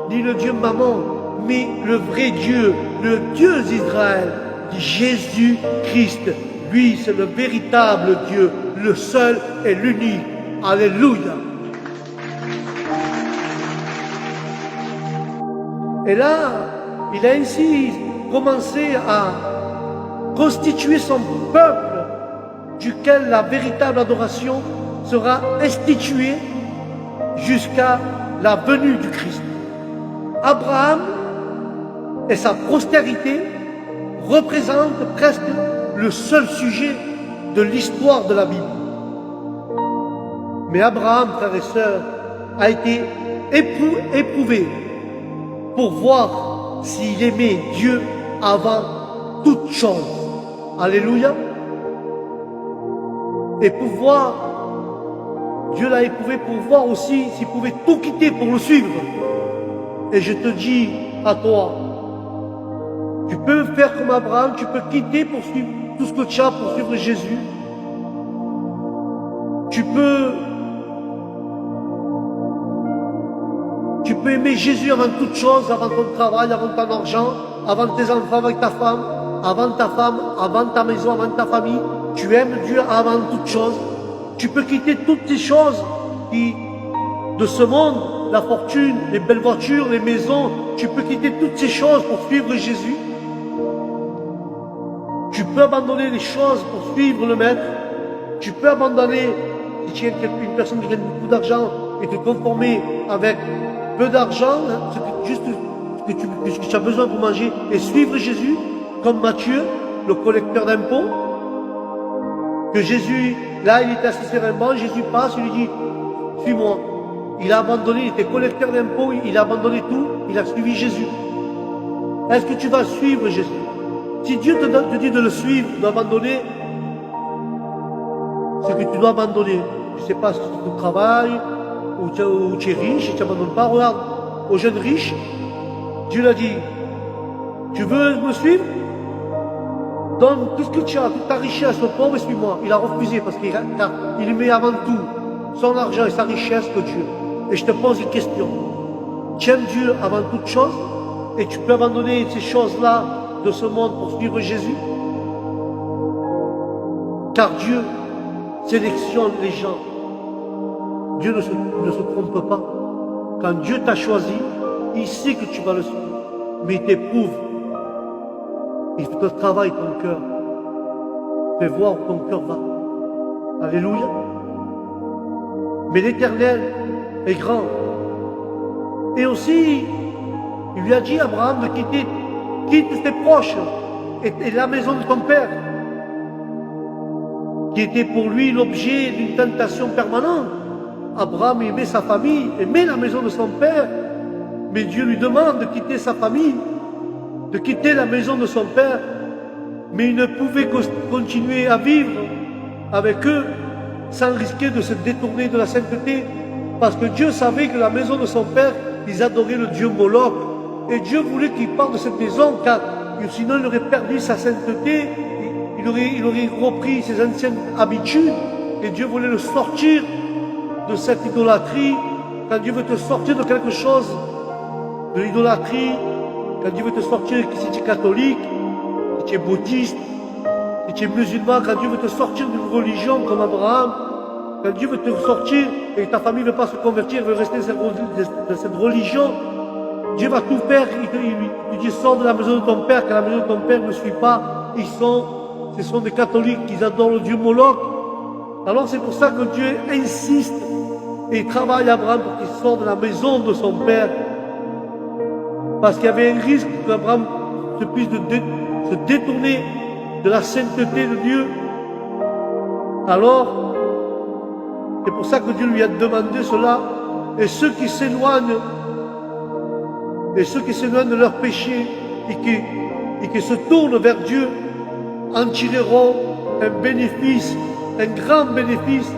ni le Dieu Mammon, mais le vrai Dieu, le Dieu d'Israël, Jésus-Christ. Lui, c'est le véritable Dieu, le seul et l'unique. Alléluia. Et là, il a ainsi commencé à constituer son peuple, duquel la véritable adoration sera instituée jusqu'à la venue du Christ. Abraham et sa postérité représentent presque le seul sujet de l'histoire de la Bible. Mais Abraham, frères et sœurs, a été éprouvé pour voir s'il aimait Dieu avant toute chose. Alléluia. Et pour voir, Dieu l'a éprouvé pour voir aussi s'il pouvait tout quitter pour le suivre. Et je te dis à toi, tu peux faire comme Abraham, tu peux quitter pour suivre tout ce que tu as pour suivre Jésus. Tu peux aimer Jésus avant toute chose, avant ton travail, avant ton argent, avant tes enfants, avec ta femme, avant ta maison, avant ta famille. Tu aimes Dieu avant toute chose. Tu peux quitter toutes ces choses de ce monde, la fortune, les belles voitures, les maisons. Tu peux quitter toutes ces choses pour suivre Jésus. Tu peux abandonner les choses pour suivre le Maître. Tu peux abandonner, si tu es une personne qui gagne beaucoup d'argent, et te conformer avec peu d'argent, juste ce que tu as besoin pour manger, et suivre Jésus, comme Matthieu, le collecteur d'impôts, que Jésus, là, il était assis sur un banc, Jésus passe, il lui dit, suis-moi. Il a abandonné, il était collecteur d'impôts, il a abandonné tout, il a suivi Jésus. Est-ce que tu vas suivre Jésus? Si Dieu te dit de le suivre, de l'abandonner, c'est que tu dois abandonner. Je ne sais pas si tu travailles, ou tu es riche, et tu n'abandonnes pas. Regarde, aux jeunes riches, Dieu l'a dit, tu veux me suivre? Donne tout ce que tu as, toute ta richesse au pauvre et suis-moi. Il a refusé parce qu'il met avant tout son argent et sa richesse que Dieu. Et je te pose une question. tu aimes Dieu avant toute chose et tu peux abandonner ces choses-là de ce monde pour suivre Jésus. Car Dieu sélectionne les gens. Dieu ne se trompe pas. Quand Dieu t'a choisi, il sait que tu vas le suivre. Mais il t'éprouve. Il te travaille ton cœur. Fais voir où ton cœur va. Alléluia. Mais l'Éternel est grand. Et aussi, il lui a dit à Abraham de quitte tes proches et la maison de ton père, qui était pour lui l'objet d'une tentation permanente. Abraham aimait sa famille, aimait la maison de son père, mais Dieu lui demande de quitter sa famille, de quitter la maison de son père, mais il ne pouvait continuer à vivre avec eux sans risquer de se détourner de la sainteté, parce que Dieu savait que la maison de son père, ils adoraient le Dieu Moloch, et Dieu voulait qu'il parte de cette maison, car sinon il aurait perdu sa sainteté, il aurait repris ses anciennes habitudes, et Dieu voulait le sortir de cette idolâtrie. Quand Dieu veut te sortir de quelque chose, de l'idolâtrie, quand Dieu veut te sortir, si tu es catholique, si tu es bouddhiste, si tu es musulman, quand Dieu veut te sortir d'une religion comme Abraham, quand Dieu veut te sortir et ta famille ne veut pas se convertir, veut rester dans cette religion, Dieu va tout faire. Il dit sors de la maison de ton père, car la maison de ton père ne suit pas. Ce sont des catholiques qui adorent le Dieu Moloch. Alors c'est pour ça que Dieu insiste et il travaille Abraham pour qu'il sorte de la maison de son père. Parce qu'il y avait un risque qu'Abraham puisse se détourner de la sainteté de Dieu. Alors, c'est pour ça que Dieu lui a demandé cela. Et ceux qui s'éloignent de leur péché et qui se tournent vers Dieu en tireront un bénéfice, un grand bénéfice.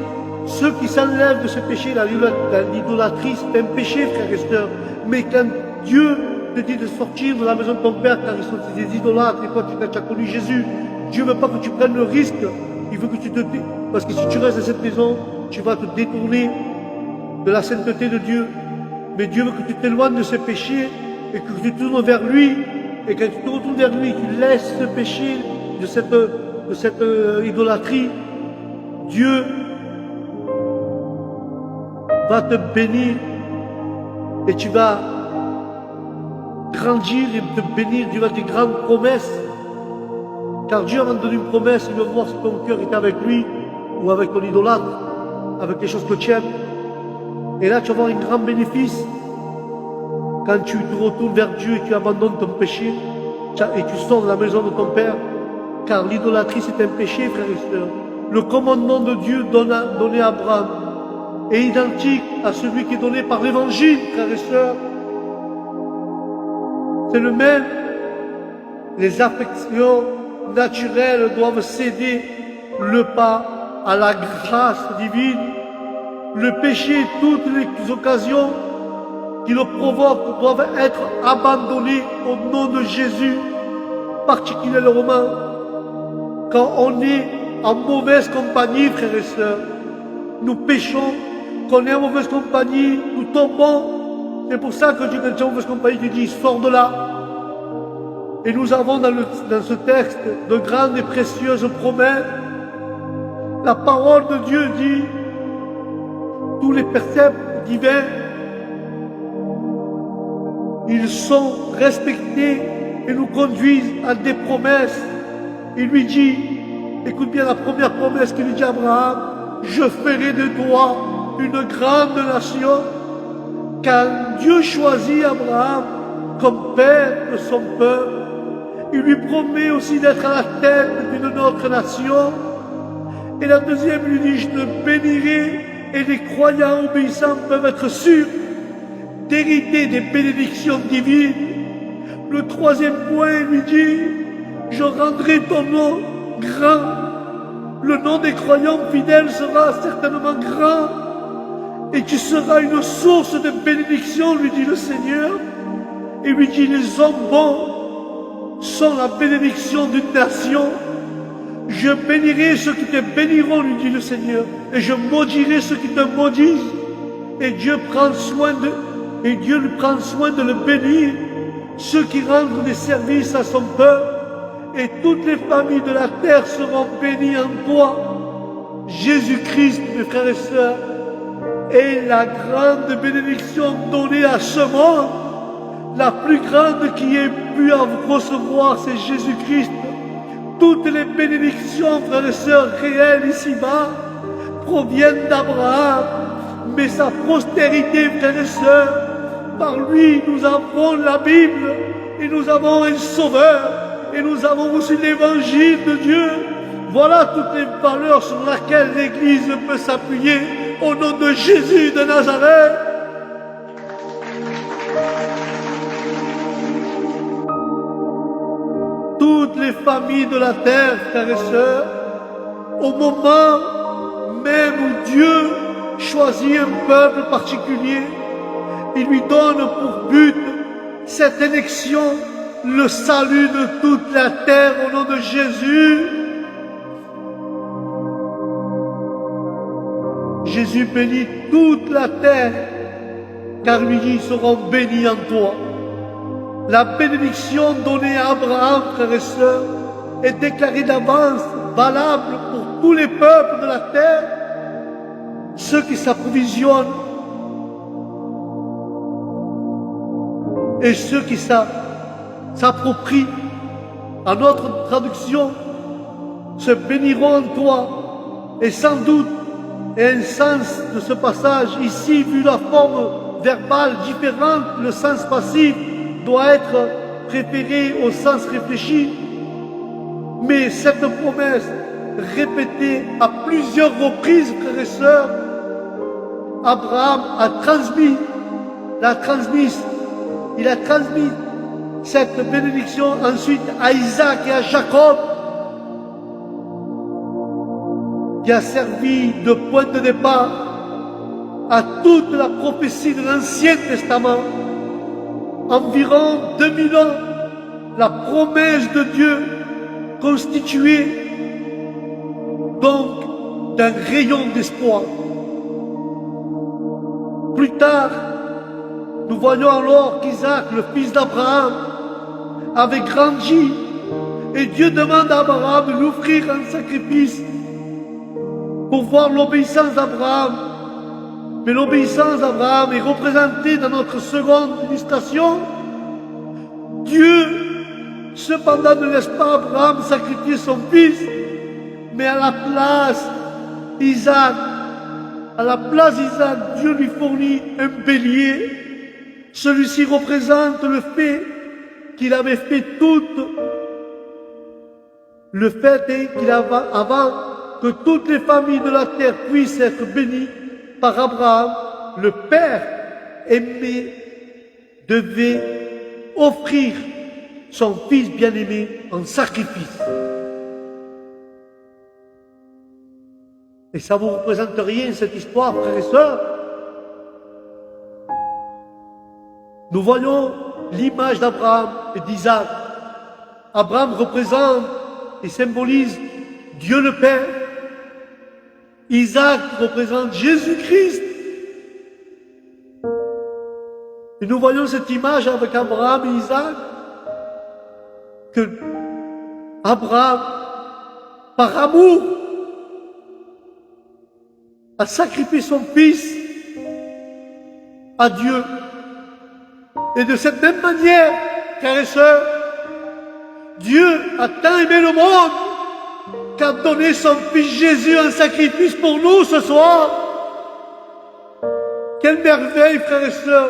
Ceux qui s'enlèvent de ce péché, l'idolâtrie, c'est un péché, frères et sœurs. Mais quand Dieu te dit de sortir de la maison de ton père, car ils sont des idolâtres, et toi tu as connu Jésus, Dieu ne veut pas que tu prennes le risque. Il veut que tu te... Parce que si tu restes dans cette maison, tu vas te détourner de la sainteté de Dieu. Mais Dieu veut que tu t'éloignes de ce péché et que tu te tournes vers lui. Et quand tu te retournes vers lui, tu laisses ce péché de cette idolâtrie, Dieu va te bénir et tu vas grandir et te bénir. Dieu va te grandes promesses. Car Dieu, avant de donner une promesse, il veut voir si ton cœur est avec lui ou avec ton idolâtre, avec les choses que tu aimes. Et là, tu vas avoir un grand bénéfice. Quand tu te retournes vers Dieu et tu abandonnes ton péché et tu sors de la maison de ton père, car l'idolâtrie, c'est un péché, frères et sœurs. Le commandement de Dieu donné à Abraham est identique à celui qui est donné par l'Évangile, frères et sœurs. C'est le même. Les affections naturelles doivent céder le pas à la grâce divine. Le péché, toutes les occasions qui le provoquent doivent être abandonnées au nom de Jésus, particulièrement quand on est en mauvaise compagnie, frères et sœurs. Nous péchons, quand on est en mauvaise compagnie, nous tombons. C'est pour ça que Dieu, quand tu es en mauvaise compagnie, il dit, sors de là. Et nous avons dans ce texte de grandes et précieuses promesses. La parole de Dieu dit, tous les préceptes divins, ils sont respectés et nous conduisent à des promesses. Il lui dit, écoute bien la première promesse qu'il lui dit à Abraham, je ferai de toi une grande nation. Quand Dieu choisit Abraham comme père de son peuple, il lui promet aussi d'être à la tête d'une autre nation. Et la deuxième lui dit, je te bénirai, et les croyants obéissants peuvent être sûrs d'hériter des bénédictions divines. Le troisième point, il lui dit, je rendrai ton nom grand. Le nom des croyants fidèles sera certainement grand, et tu seras une source de bénédiction, lui dit le Seigneur. Et lui dit, les hommes bons sont la bénédiction d'une nation. Je bénirai ceux qui te béniront, lui dit le Seigneur, et je maudirai ceux qui te maudissent. Et Dieu prend soin et Dieu lui prend soin de le bénir, ceux qui rendent des services à son peuple, et toutes les familles de la terre seront bénies en toi. Jésus-Christ, mes frères et sœurs, est la grande bénédiction donnée à ce monde. La plus grande qui ait pu recevoir, c'est Jésus-Christ. Toutes les bénédictions, frères et sœurs, réelles ici-bas, proviennent d'Abraham. Mais sa postérité, frères et sœurs, par lui, nous avons la Bible, et nous avons un Sauveur, et nous avons aussi l'Évangile de Dieu. Voilà toutes les valeurs sur lesquelles l'Église peut s'appuyer au nom de Jésus de Nazareth. Toutes les familles de la terre, frères et sœurs, au moment même où Dieu choisit un peuple particulier, il lui donne pour but cette élection, le salut de toute la terre au nom de Jésus. Jésus bénit toute la terre, car lui dit, ils seront bénis en toi. La bénédiction donnée à Abraham, frères et sœurs, est déclarée d'avance valable pour tous les peuples de la terre, ceux qui s'approvisionnent et ceux qui s'approprient. En notre traduction, se béniront en toi. Et sans doute, et un sens de ce passage, ici, vu la forme verbale différente, le sens passif doit être préféré au sens réfléchi. Mais cette promesse, répétée à plusieurs reprises, frères et sœurs, Abraham a transmis, il a transmis cette bénédiction ensuite à Isaac et à Jacob, qui a servi de point de départ à toute la prophétie de l'Ancien Testament. Environ 2000 ans, la promesse de Dieu constituée donc d'un rayon d'espoir. Plus tard, nous voyons alors qu'Isaac, le fils d'Abraham, avait grandi et Dieu demande à Abraham de lui offrir un sacrifice pour voir l'obéissance d'Abraham. Mais l'obéissance d'Abraham est représentée dans notre seconde illustration. Dieu, cependant, ne laisse pas Abraham sacrifier son fils, mais à la place d'Isaac, Dieu lui fournit un bélier. Celui-ci représente le fait qu'il avait fait le fait est qu'il avant que toutes les familles de la terre puissent être bénies par Abraham, le Père aimé devait offrir son fils bien-aimé en sacrifice. Et ça ne vous représente rien, cette histoire, frères et sœurs? Nous voyons l'image d'Abraham et d'Isaac. Abraham représente et symbolise Dieu le Père. Isaac représente Jésus-Christ. Et nous voyons cette image avec Abraham et Isaac, que Abraham, par amour, a sacrifié son fils à Dieu. Et de cette même manière, frères et sœurs, Dieu a tant aimé le monde qu'a donné son fils Jésus en sacrifice pour nous ce soir. Quelle merveille, frères et sœurs,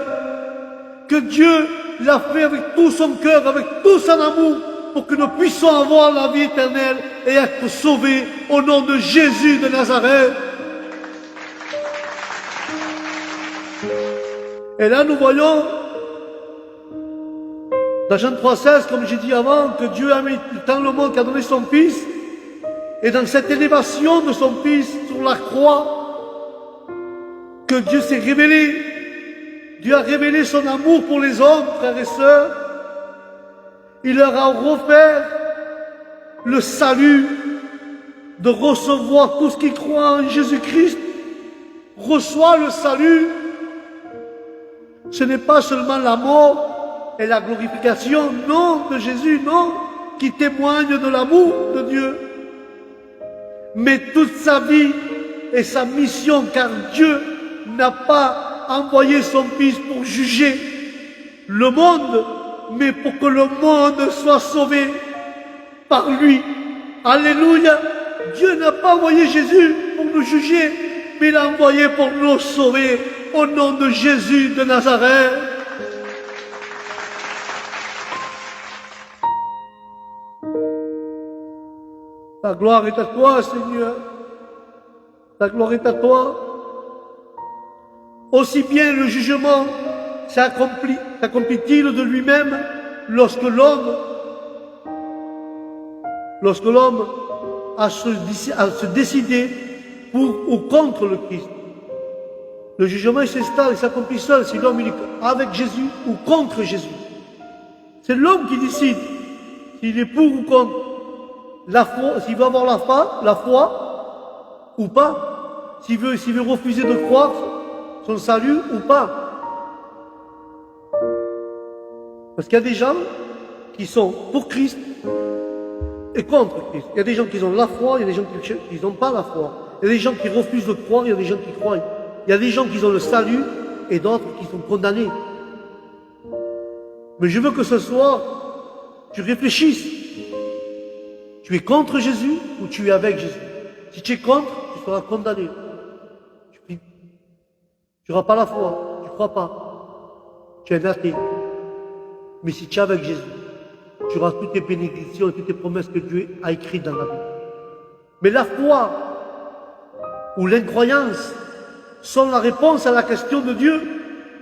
que Dieu l'a fait avec tout son cœur, avec tout son amour, pour que nous puissions avoir la vie éternelle et être sauvés au nom de Jésus de Nazareth. Et là, nous voyons dans Jean 3,16, comme j'ai dit avant, que Dieu a mis tant le monde qu'a donné son Fils. Et dans cette élévation de son Fils sur la croix, que Dieu s'est révélé. Dieu a révélé son amour pour les hommes, frères et sœurs. Il leur a offert le salut de recevoir tout ce qui croit en Jésus-Christ. Reçoit le salut. Ce n'est pas seulement la mort et la glorification, non, de Jésus, non, qui témoignent de l'amour de Dieu, mais toute sa vie et sa mission, car Dieu n'a pas envoyé son Fils pour juger le monde, mais pour que le monde soit sauvé par lui. Alléluia! Dieu n'a pas envoyé Jésus pour nous juger, mais il l'a envoyé pour nous sauver au nom de Jésus de Nazareth. La gloire est à toi, Seigneur. La gloire est à toi. Aussi bien le jugement s'accomplit-il de lui-même lorsque l'homme a se décider pour ou contre le Christ. Le jugement s'installe et s'accomplit seul si l'homme est avec Jésus ou contre Jésus. C'est l'homme qui décide s'il est pour ou contre la foi, s'il veut avoir la foi ou pas, s'il veut refuser de croire son salut ou pas. Parce qu'il y a des gens qui sont pour Christ et contre Christ. Il y a des gens qui ont la foi, il y a des gens qui n'ont pas la foi. Il y a des gens qui refusent de croire, il y a des gens qui croient. Il y a des gens qui ont le salut et d'autres qui sont condamnés. Mais je veux que ce soir, tu réfléchisses. Tu es contre Jésus ou tu es avec Jésus? Si tu es contre, tu seras condamné. Tu n'auras pas la foi, tu ne crois pas. Tu es un athée. Mais si tu es avec Jésus, tu auras toutes tes bénédictions et toutes tes promesses que Dieu a écrites dans la Bible. Mais la foi ou l'incroyance sont la réponse à la question de Dieu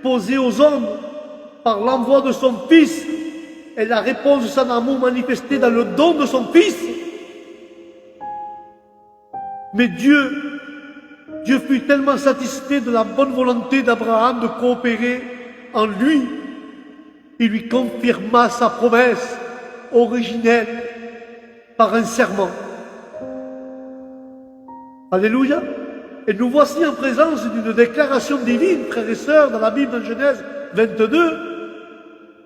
posée aux hommes par l'envoi de son Fils et la réponse de son amour manifesté dans le don de son Fils. Mais Dieu fut tellement satisfait de la bonne volonté d'Abraham de coopérer en lui. Il lui confirma sa promesse originelle par un serment. Alléluia. Et nous voici en présence d'une déclaration divine, frères et sœurs, dans la Bible en Genèse 22,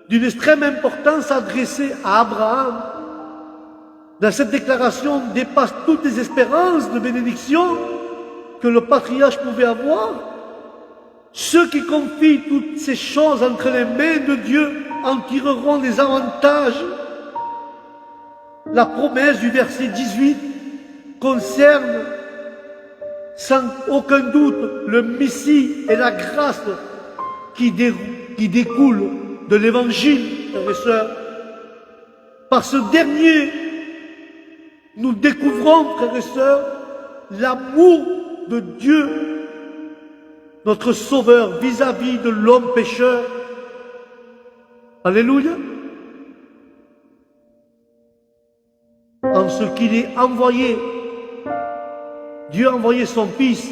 d'une extrême importance adressée à Abraham. Dans cette déclaration dépasse toutes les espérances de bénédiction que le patriarche pouvait avoir. Ceux qui confient toutes ces choses entre les mains de Dieu en tireront des avantages. La promesse du verset 18 concerne sans aucun doute le Messie et la grâce qui découle de l'Évangile, frères et sœurs. Par ce dernier, nous découvrons, frères et sœurs, l'amour de Dieu, notre Sauveur, vis-à-vis de l'homme pécheur. Alléluia. En ce qu'il est envoyé, Dieu a envoyé son Fils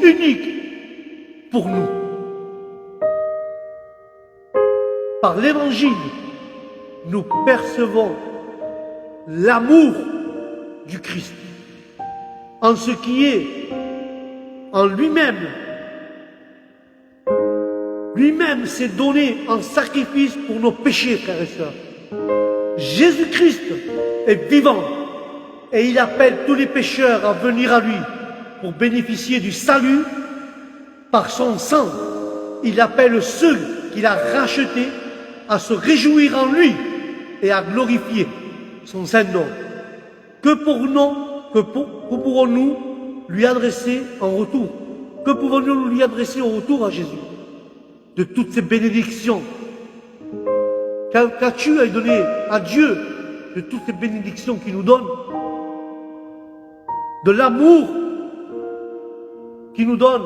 unique pour nous. Par l'Évangile, nous percevons l'amour du Christ en ce qui est en lui-même. Lui-même s'est donné en sacrifice pour nos péchés, frères et sœurs. Jésus-Christ est vivant et il appelle tous les pécheurs à venir à lui pour bénéficier du salut par son sang. Il appelle ceux qu'il a rachetés à se réjouir en lui et à glorifier son Saint-Nom. Que pourrons-nous lui adresser en retour? Que pouvons-nous lui adresser en retour à Jésus? De toutes ces bénédictions qu'as-tu à donner à Dieu, de toutes ces bénédictions qu'il nous donne, de l'amour qu'il nous donne.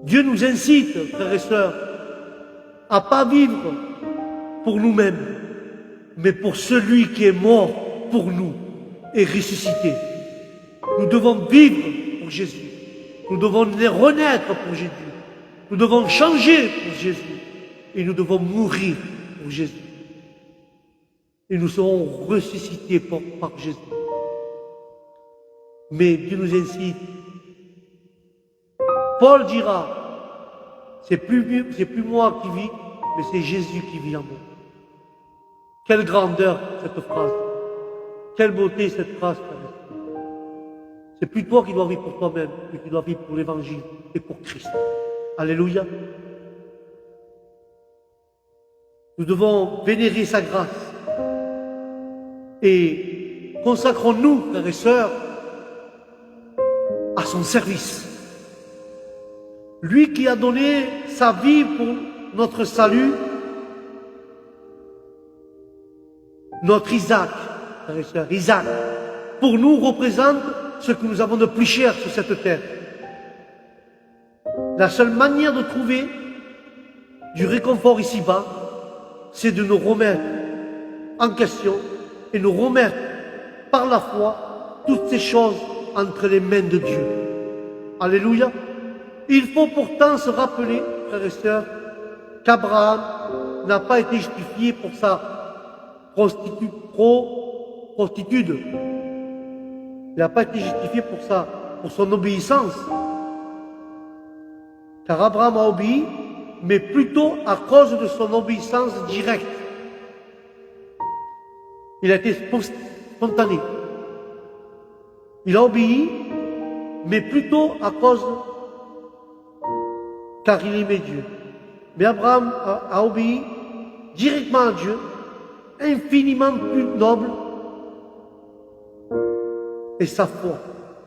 Dieu nous incite, frères et sœurs, à pas vivre pour nous-mêmes, mais pour celui qui est mort pour nous et ressuscité. Nous devons vivre pour Jésus. Nous devons renaître pour Jésus. Nous devons changer pour Jésus. Et nous devons mourir pour Jésus. Et nous serons ressuscités par Jésus. Mais Dieu nous incite Paul dira, c'est plus moi qui vis, mais c'est Jésus qui vit en moi. Quelle grandeur cette phrase. Quelle beauté cette phrase, frère. C'est plus toi qui dois vivre pour toi-même, mais tu dois vivre pour l'Évangile et pour Christ. Alléluia. Nous devons vénérer sa grâce. Et consacrons-nous, frères et sœurs, à son service. Lui qui a donné sa vie pour notre salut, notre Isaac, frères et sœurs, Isaac, pour nous représente ce que nous avons de plus cher sur cette terre. La seule manière de trouver du réconfort ici-bas, c'est de nous remettre en question et nous remettre par la foi toutes ces choses entre les mains de Dieu. Alléluia. Il faut pourtant se rappeler, frères et sœurs, qu'Abraham n'a pas été justifié pour sa prostitude. Il n'a pas été justifié pour son obéissance. Car Abraham a obéi, mais plutôt à cause de son obéissance directe. Il a été spontané. Il a obéi, mais plutôt à cause, car il aimait Dieu. Mais Abraham a obéi directement à Dieu, infiniment plus noble, et sa foi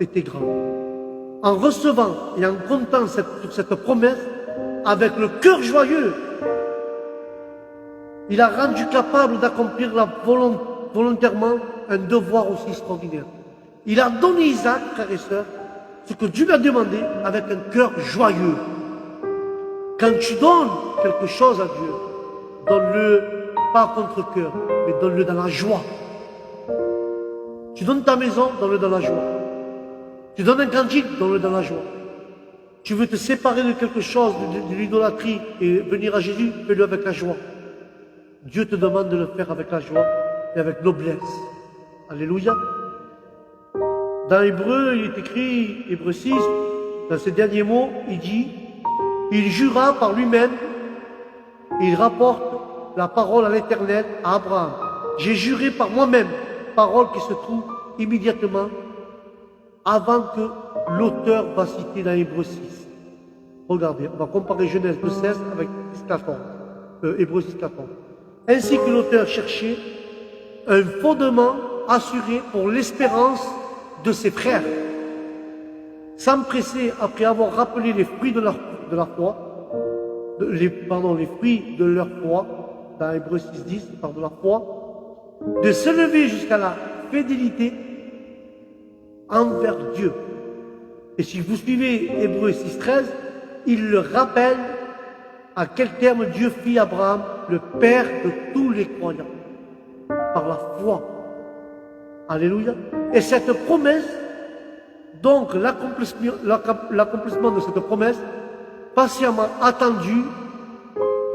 était grande. En recevant et en comptant cette promesse, avec le cœur joyeux, il a rendu capable d'accomplir volontairement un devoir aussi extraordinaire. Il a donné Isaac, frères et sœurs, ce que Dieu lui a demandé avec un cœur joyeux. Quand tu donnes quelque chose à Dieu, donne-le pas contre cœur, mais donne-le dans la joie. Tu donnes ta maison, donne-le dans la joie. Tu donnes un cantique, donne-le dans la joie. Tu veux te séparer de quelque chose, de l'idolâtrie, et venir à Jésus, fais-le avec la joie. Dieu te demande de le faire avec la joie et avec noblesse. Alléluia. Dans Hébreu, il est écrit, Hébreu 6, dans ces derniers mots, il dit, il jura par lui-même, et il rapporte la parole à l'Éternel, à Abraham. J'ai juré par moi-même, parole qui se trouve immédiatement avant que l'auteur va citer dans Hébreu 6. Regardez, on va comparer Genèse 2,16 avec Hébreu 6,14. Ainsi que l'auteur cherchait un fondement assuré pour l'espérance de ses frères. S'empresser, après avoir rappelé les fruits de la foi, les fruits de leur foi, dans Hébreu 6,10, il parle de la foi, de s'élever jusqu'à la fidélité envers Dieu. Et si vous suivez Hébreu 6,13, il le rappelle à quel terme Dieu fit Abraham le père de tous les croyants, par la foi. Alléluia. Et cette promesse, donc l'accomplissement de cette promesse, patiemment attendue,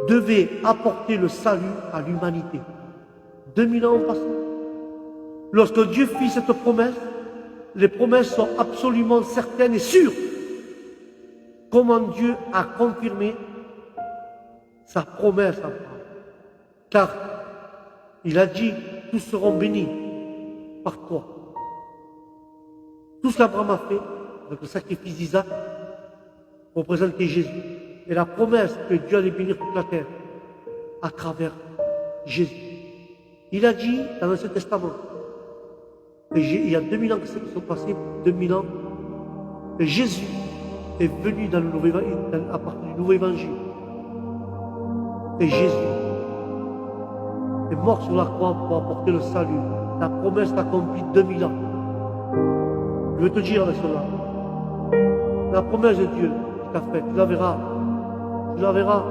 devait apporter le salut à l'humanité. 2000 ans ont passé. Lorsque Dieu fit cette promesse, les promesses sont absolument certaines et sûres. Comment Dieu a confirmé sa promesse à Abraham. Car il a dit, tous seront bénis par toi. Tout ce qu'Abraham a fait avec le sacrifice d'Isaac représentait Jésus. Et la promesse que Dieu allait bénir toute la terre à travers Jésus. Il a dit dans l'Ancien Testament, et il y a 2000 ans que ça sont passés, 2000 ans, et Jésus est venu dans le nouveau évangile, à partir du nouveau évangile. Et Jésus est mort sur la croix pour apporter le salut. La promesse accomplie 2000 ans. Je veux te dire avec cela. La promesse de Dieu qui t'a faite, tu la verras. Tu la verras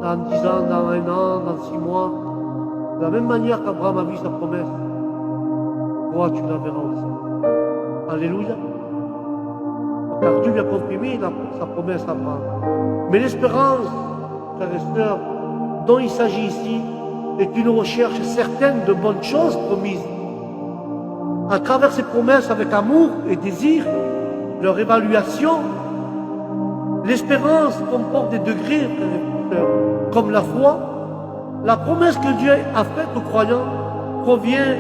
dans 10 ans, dans 1 an, dans 6 mois. De la même manière qu'Abraham a vu sa promesse. Toi, tu la verras aussi. Alléluia. Car Dieu lui a confirmé sa promesse à Abraham. Mais l'espérance, frères et sœurs, dont il s'agit ici, est une recherche certaine de bonnes choses promises. À travers ces promesses avec amour et désir, leur évaluation L'espérance comporte des degrés, frères et sœurs. Comme la foi, la promesse que Dieu a faite aux croyants provient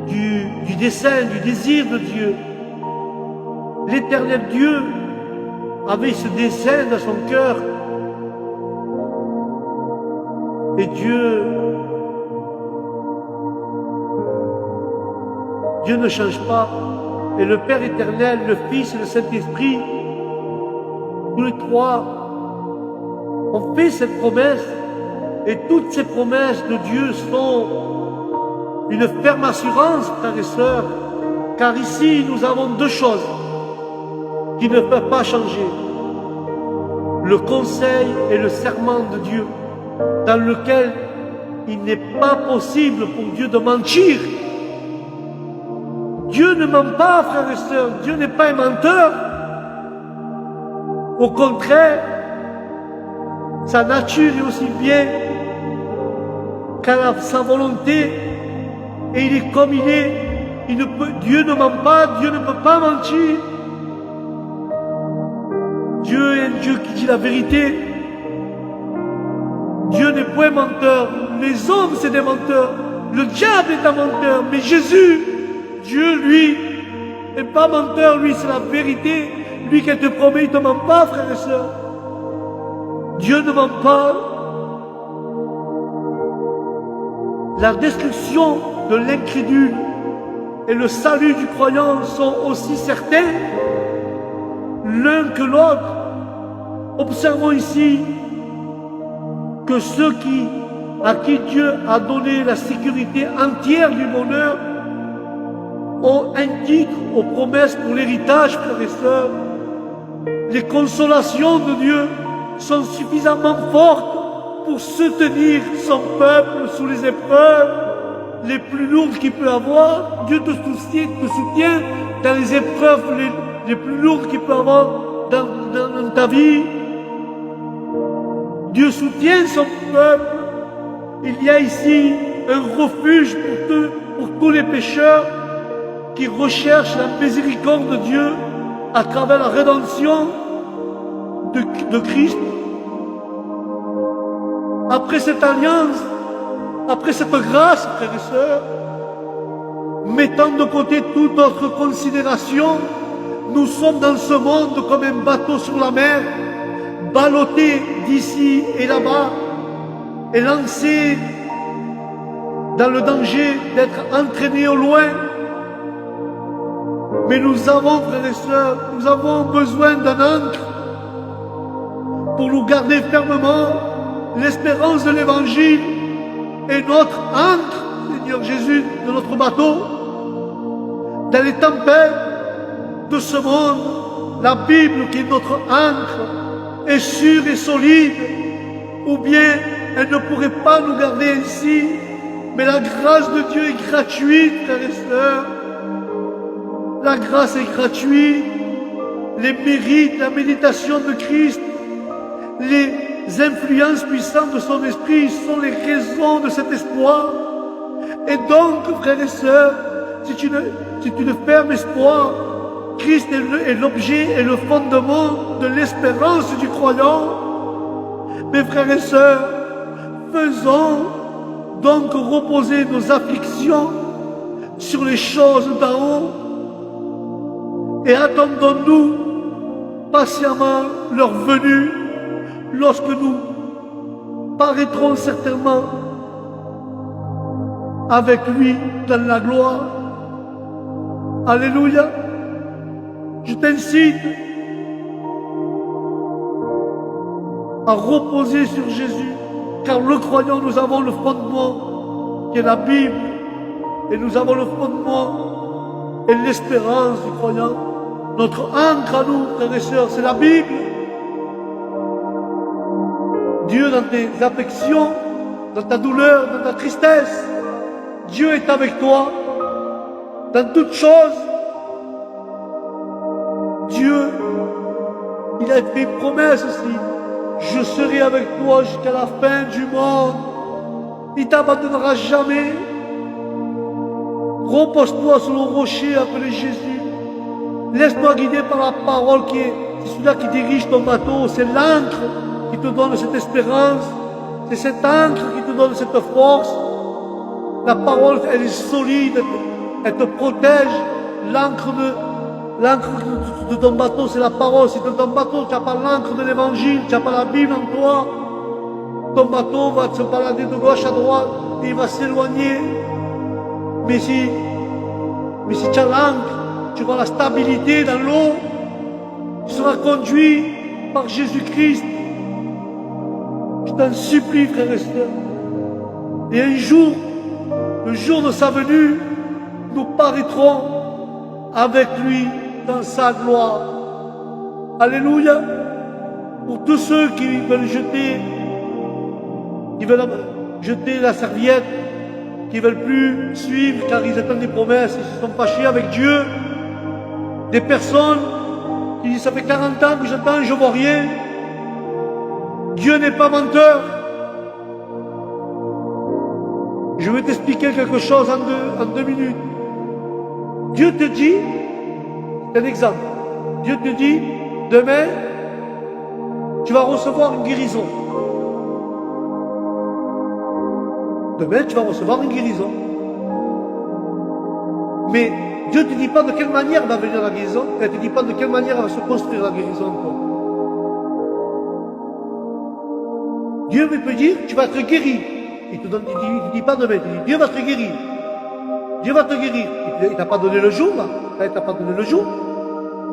du dessein, du désir de Dieu. L'éternel Dieu avait ce dessein dans son cœur. Et Dieu ne change pas. Et le Père éternel, le Fils et le Saint-Esprit, tous les trois, ont fait cette promesse. Et toutes ces promesses de Dieu sont une ferme assurance, frères et sœurs. Car ici, nous avons deux choses qui ne peuvent pas changer. Le conseil et le serment de Dieu, dans lequel il n'est pas possible pour Dieu de mentir. Dieu ne ment pas, frères et sœurs. Dieu n'est pas un menteur. Au contraire, sa nature est aussi bien qu'à sa volonté. Et il est comme il est. Dieu ne ment pas, Dieu ne peut pas mentir. Dieu est un Dieu qui dit la vérité. Dieu n'est point menteur. Les hommes, c'est des menteurs. Le diable est un menteur. Mais Jésus, Dieu, lui, n'est pas menteur. Lui, c'est la vérité. Lui, qu'elle te promet, il ne te ment pas, frères et sœurs. Dieu ne ment pas. La destruction de l'incrédule et le salut du croyant sont aussi certains l'un que l'autre. Observons ici que ceux à qui Dieu a donné la sécurité entière du bonheur ont un titre aux promesses pour l'héritage, frères et sœurs. Les consolations de Dieu sont suffisamment fortes pour soutenir son peuple sous les épreuves les plus lourdes qu'il peut avoir. Dieu te soutient dans les épreuves les plus lourdes qu'il peut avoir dans ta vie. Dieu soutient son peuple. Il y a ici un refuge pour tous les pécheurs qui recherchent la miséricorde de Dieu à travers la rédemption de Christ. Après cette alliance, après cette grâce, frères et sœurs, mettant de côté toute autre considération, nous sommes dans ce monde comme un bateau sur la mer, ballotté d'ici et là-bas, et lancé dans le danger d'être entraîné au loin. Mais nous avons, frères et sœurs, nous avons besoin d'un ancre pour nous garder fermement. L'espérance de l'Évangile est notre ancre, Seigneur Jésus, de notre bateau. Dans les tempêtes de ce monde, la Bible, qui est notre ancre, est sûre et solide, ou bien elle ne pourrait pas nous garder ainsi. Mais la grâce de Dieu est gratuite, frères et sœurs. La grâce est gratuite. Les mérites, la méditation de Christ, les influences puissantes de son esprit sont les raisons de cet espoir. Et donc, frères et sœurs, c'est une ferme espoir. Christ est l'objet et le fondement de l'espérance du croyant. Mes frères et sœurs, faisons donc reposer nos afflictions sur les choses d'en haut et attendons-nous patiemment leur venue, lorsque nous paraîtrons certainement avec lui dans la gloire. Alléluia. Je t'incite à reposer sur Jésus, car le croyant, nous avons le fondement qui est la Bible, et nous avons le fondement et l'espérance du croyant. Notre ancre à nous, frères et sœurs, c'est la Bible. Dieu, dans tes affections, dans ta douleur, dans ta tristesse, Dieu est avec toi dans toutes choses. Dieu, il a fait une promesse aussi. Je serai avec toi jusqu'à la fin du monde. Il ne t'abandonnera jamais. Repose-toi sur le rocher appelé Jésus. Laisse-toi guider par la parole qui est c'est celui-là qui dirige ton bateau, c'est l'ancre qui te donne cette espérance, c'est cet ancre qui te donne cette force. La parole, elle est solide, elle te protège. L'ancre de ton bateau, c'est la parole. Si dans ton bateau, tu n'as pas l'ancre de l'évangile, tu n'as pas la Bible en toi, ton bateau va se balader de gauche à droite et il va s'éloigner. Mais si tu as l'ancre, tu auras la stabilité dans l'eau, tu seras conduit par Jésus-Christ. Je t'en supplie, frères et sœurs. Et un jour, le jour de sa venue, nous paraîtrons avec lui dans sa gloire. Alléluia. Pour tous ceux qui veulent jeter la serviette, qui veulent plus suivre car ils attendent des promesses, ils se sont fâchés avec Dieu. Des personnes qui disent ça fait 40 ans que j'attends, je vois rien. Dieu n'est pas menteur. Je vais t'expliquer quelque chose en deux minutes. Dieu te dit, c'est un exemple, Dieu te dit, demain, tu vas recevoir une guérison. Demain, tu vas recevoir une guérison. Mais Dieu ne te dit pas de quelle manière va venir la guérison, il ne te dit pas de quelle manière va se construire la guérison encore. Dieu peut dire, tu vas être guéri. Il ne te dit pas demain, il te dit, Dieu va te guérir. Dieu va te guérir. Il ne t'a pas donné le jour, là. Il ne t'a pas donné le jour.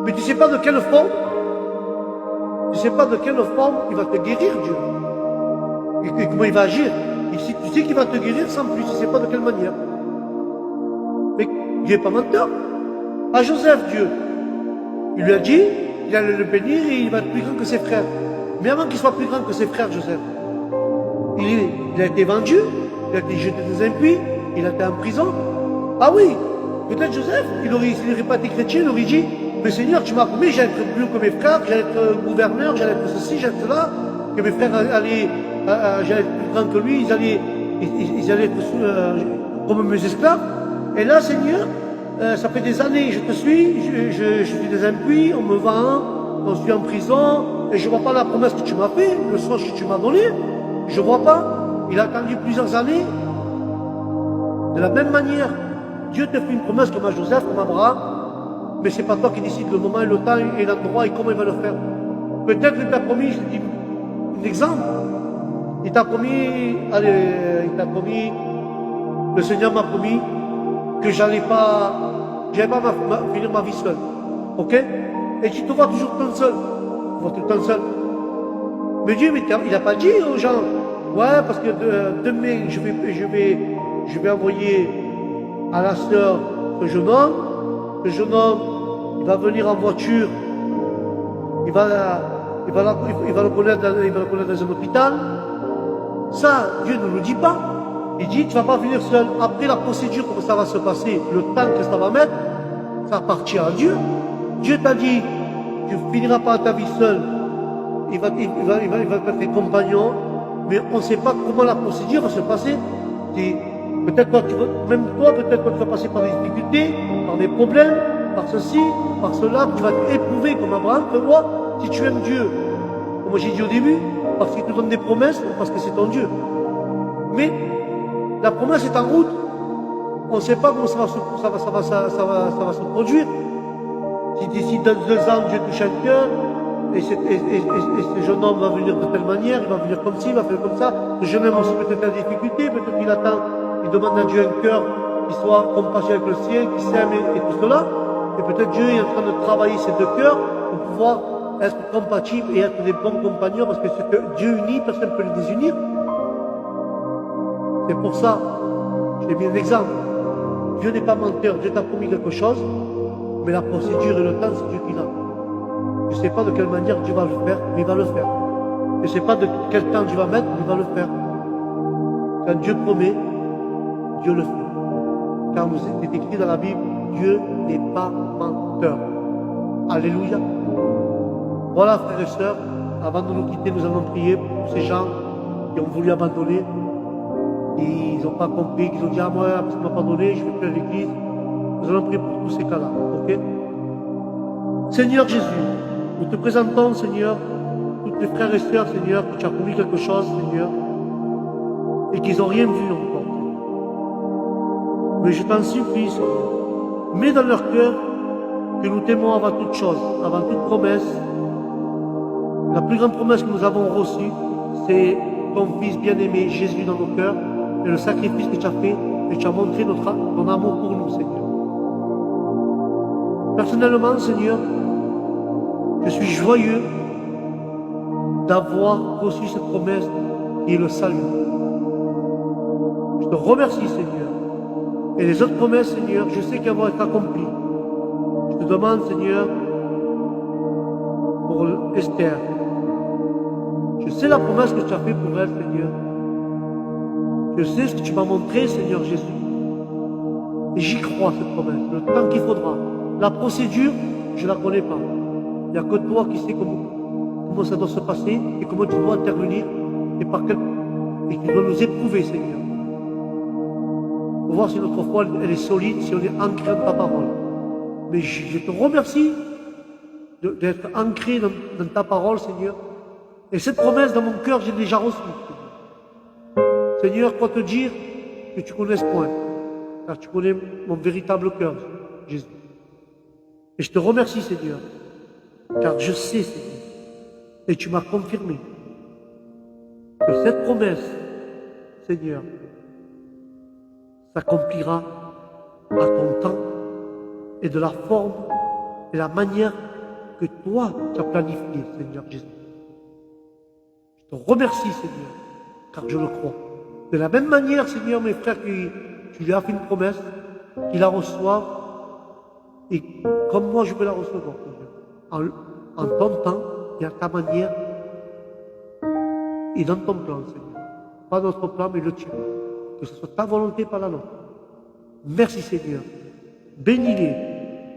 Mais tu ne sais pas de quelle forme. Tu ne sais pas de quelle forme il va te guérir, Dieu. Et comment il va agir. Et si tu sais qu'il va te guérir sans plus, tu ne sais pas de quelle manière. Mais Dieu n'est pas menteur. À Joseph, Dieu, il lui a dit qu'il allait le bénir et il va être plus grand que ses frères. Mais avant qu'il soit plus grand que ses frères, Joseph, il a été vendu, il a été jeté dans un puits, il a été en prison. Ah oui, peut-être Joseph, s'il n'aurait pas été chrétien, il aurait dit, mais Seigneur, tu m'as promis, j'allais être plus que mes frères, j'allais être gouverneur, j'allais être ceci, j'allais être cela, que mes frères j'allais être plus grand que lui, ils allaient être comme mes esclaves. Et là, Seigneur, ça fait des années, je te suis, je suis dans un puits, on me vend, on suis en prison, et je ne vois pas la promesse que tu m'as fait, le songe que tu m'as donné. Je ne vois pas. Il a attendu plusieurs années. De la même manière, Dieu te fait une promesse comme à Joseph, comme à Abraham, mais ce n'est pas toi qui décides le moment et le temps et l'endroit et comment il va le faire. Peut-être qu'il t'a promis, je dis un exemple, il t'a promis, le Seigneur m'a promis que j'allais pas finir ma vie seul. Ok? Et tu te vois toujours tout seul. Tu vois tout le temps seul. Mais Dieu, il n'a pas dit aux gens, ouais, parce que demain, je vais envoyer à la sœur ce jeune homme. Le jeune homme, il va venir en voiture. Il va le connaître dans un hôpital. Ça, Dieu ne le dit pas. Il dit, tu ne vas pas venir seul. Après la procédure, comment ça va se passer, le temps que ça va mettre, ça appartient à Dieu. Dieu t'a dit, tu ne finiras pas ta vie seul. Il va être tes compagnons, mais on ne sait pas comment la procédure va se passer. Peut-être même toi, peut-être que tu vas passer par des difficultés, par des problèmes, par ceci, par cela, tu vas être éprouvé comme Abraham, tu vois, si tu aimes Dieu. Comme j'ai dit au début, parce qu'il te donne des promesses, parce que c'est ton Dieu. Mais la promesse est en route. On ne sait pas comment ça va se produire. Si d'ici 2 ans, Dieu touche un cœur, et ce jeune homme va venir de telle manière, il va venir comme ci, il va faire comme ça. Le jeune homme aussi peut-être a des difficultés, peut-être qu'il attend, il demande à Dieu un cœur qui soit compassionné avec le sien, qui s'aime et tout cela. Et peut-être Dieu est en train de travailler ces 2 cœurs pour pouvoir être compatibles et être des bons compagnons, parce que ce que Dieu unit, personne ne peut le désunir. C'est pour ça, j'ai mis un exemple. Dieu n'est pas menteur, Dieu t'a promis quelque chose, mais la procédure et le temps, c'est Dieu qui l'a. Je ne sais pas de quelle manière Dieu va le faire, mais il va le faire. Je ne sais pas de quel temps Dieu va mettre, mais il va le faire. Quand Dieu promet, Dieu le fait. Car c'est écrit dans la Bible, Dieu n'est pas menteur. Alléluia. Voilà, frères et sœurs, avant de nous quitter, nous allons prier pour ces gens qui ont voulu abandonner. Ils n'ont pas compris, qu'ils ont dit, ah moi, ça ne m'a pas donné, je ne vais plus à l'église. Nous allons prier pour tous ces cas-là, ok? Seigneur Jésus, Nous te présentons, Seigneur, tous les frères et sœurs, Seigneur, que tu as promis quelque chose, Seigneur, et qu'ils n'ont rien vu encore. Mais je t'en supplie, Seigneur, mets dans leur cœur que nous t'aimons avant toute chose, avant toute promesse. La plus grande promesse que nous avons reçue, c'est ton Fils bien-aimé, Jésus, dans nos cœurs, et le sacrifice que tu as fait, et tu as montré ton amour pour nous, Seigneur. Personnellement, Seigneur, je suis joyeux d'avoir reçu cette promesse qui est le salut. Je te remercie, Seigneur. Et les autres promesses, Seigneur, je sais qu'elles vont être accomplies. Je te demande, Seigneur, pour Esther. Je sais la promesse que tu as faite pour elle, Seigneur. Je sais ce que tu m'as montré, Seigneur Jésus. Et j'y crois, cette promesse, le temps qu'il faudra. La procédure, je ne la connais pas. Il n'y a que toi qui sais comment ça doit se passer et comment tu dois intervenir et et tu dois nous éprouver, Seigneur. Pour voir si notre foi, elle est solide, si on est ancré dans ta parole. Mais je te remercie d'être ancré dans ta parole, Seigneur. Et cette promesse dans mon cœur, j'ai déjà reçue. Seigneur, quoi te dire que tu connaisses point, car tu connais mon véritable cœur, Jésus. Et je te remercie, Seigneur, car je sais, Seigneur, et tu m'as confirmé que cette promesse, Seigneur, s'accomplira à ton temps et de la forme et la manière que toi tu as planifié, Seigneur Jésus. Je te remercie, Seigneur, car je le crois. De la même manière, Seigneur, mes frères, que tu lui as fait une promesse, qu'ils la reçoivent, et comme moi je peux la recevoir, Seigneur, en ton temps et à ta manière, et dans ton plan, Seigneur. Pas notre plan, mais le tien. Que ce soit ta volonté, pas la nôtre. Merci, Seigneur. Bénis-les,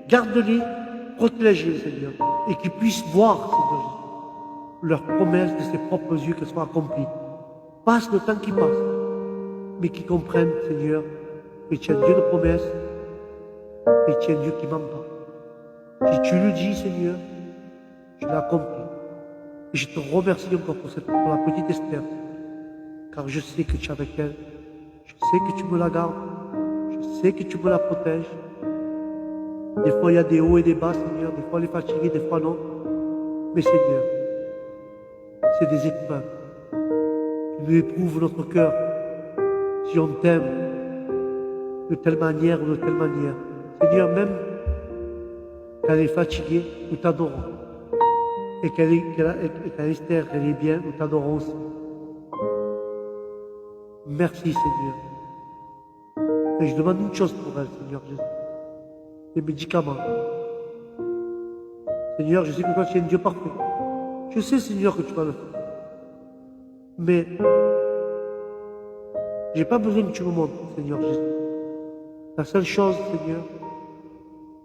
garde-les, protège-les, Seigneur, et qu'ils puissent voir, Seigneur Jésus, leurs promesses de ses propres yeux qu'elles soient accomplies. Passe le temps qui passe, mais qu'ils comprennent, Seigneur, que tu es un Dieu de promesses et tu es un Dieu qui ment pas. Si tu le dis, Seigneur, tu l'as accompli. Et je te remercie encore pour la petite Esther, car je sais que tu es avec elle, je sais que tu me la gardes, je sais que tu me la protèges. Des fois, il y a des hauts et des bas, Seigneur, des fois elle est fatiguée, des fois non. Mais Seigneur, c'est des épreuves. Tu nous éprouves notre cœur si on t'aime de telle manière ou de telle manière. Seigneur, même quand elle est fatiguée, nous t'adorons. Et quand Esther, elle est bien, nous t'adorons aussi. Merci, Seigneur. Et je demande une chose pour elle, Seigneur Jésus. Les médicaments. Seigneur, je sais que toi, tu es un Dieu parfait. Je sais, Seigneur, que tu vas le faire. Mais j'ai pas besoin que tu me montres, Seigneur Jésus. La seule chose, Seigneur,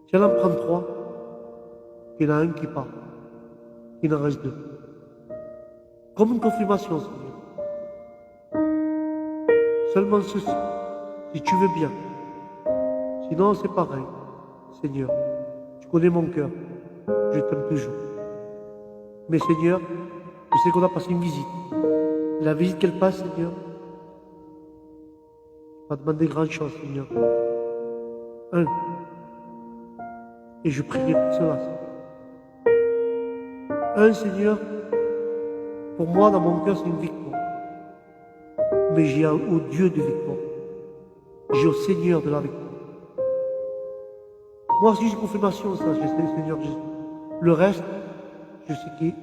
si elle en prend 3, il y en a un qui part. Il en reste 2. Comme une confirmation, Seigneur. Seulement ceci, si tu veux bien. Sinon, c'est pareil. Seigneur, tu connais mon cœur. Je t'aime toujours. Mais Seigneur, je sais qu'on a passé une visite. La visite qu'elle passe, Seigneur, va demander grand chose, Seigneur. Et je prie pour cela, Seigneur. Seigneur, pour moi, dans mon cœur, c'est une victoire. Mais j'ai au Dieu de victoire. J'ai au Seigneur de la victoire. Moi aussi, j'ai confirmation, ça, je sais, Seigneur Jésus. Le reste, je sais qui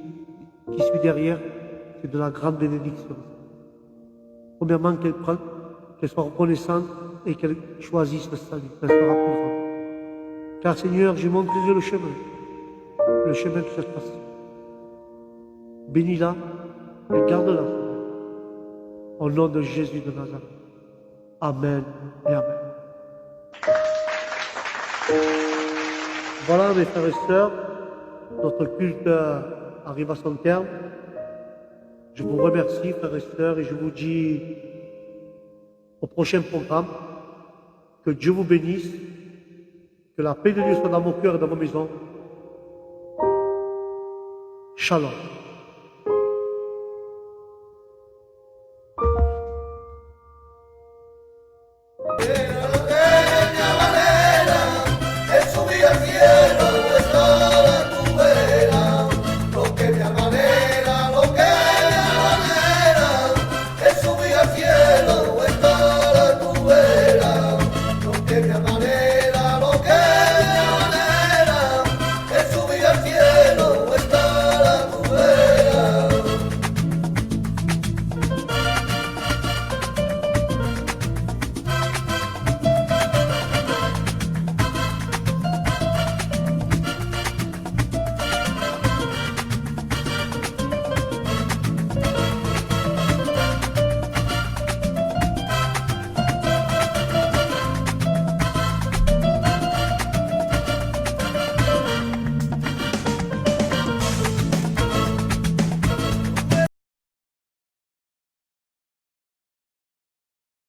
suit derrière, c'est de la grande bénédiction. Premièrement, qu'elle soit reconnaissante et qu'elle choisisse le salut, qu'elle sera plus grande. Car Seigneur, je montrerai le chemin que ça se passe. Bénis-la et garde-la, au nom de Jésus de Nazareth. Amen et Amen. Voilà, mes frères et sœurs, notre culte arrive à son terme. Je vous remercie, frères et sœurs, et je vous dis au prochain programme que Dieu vous bénisse, que la paix de Dieu soit dans mon cœur et dans ma maison, Shalom.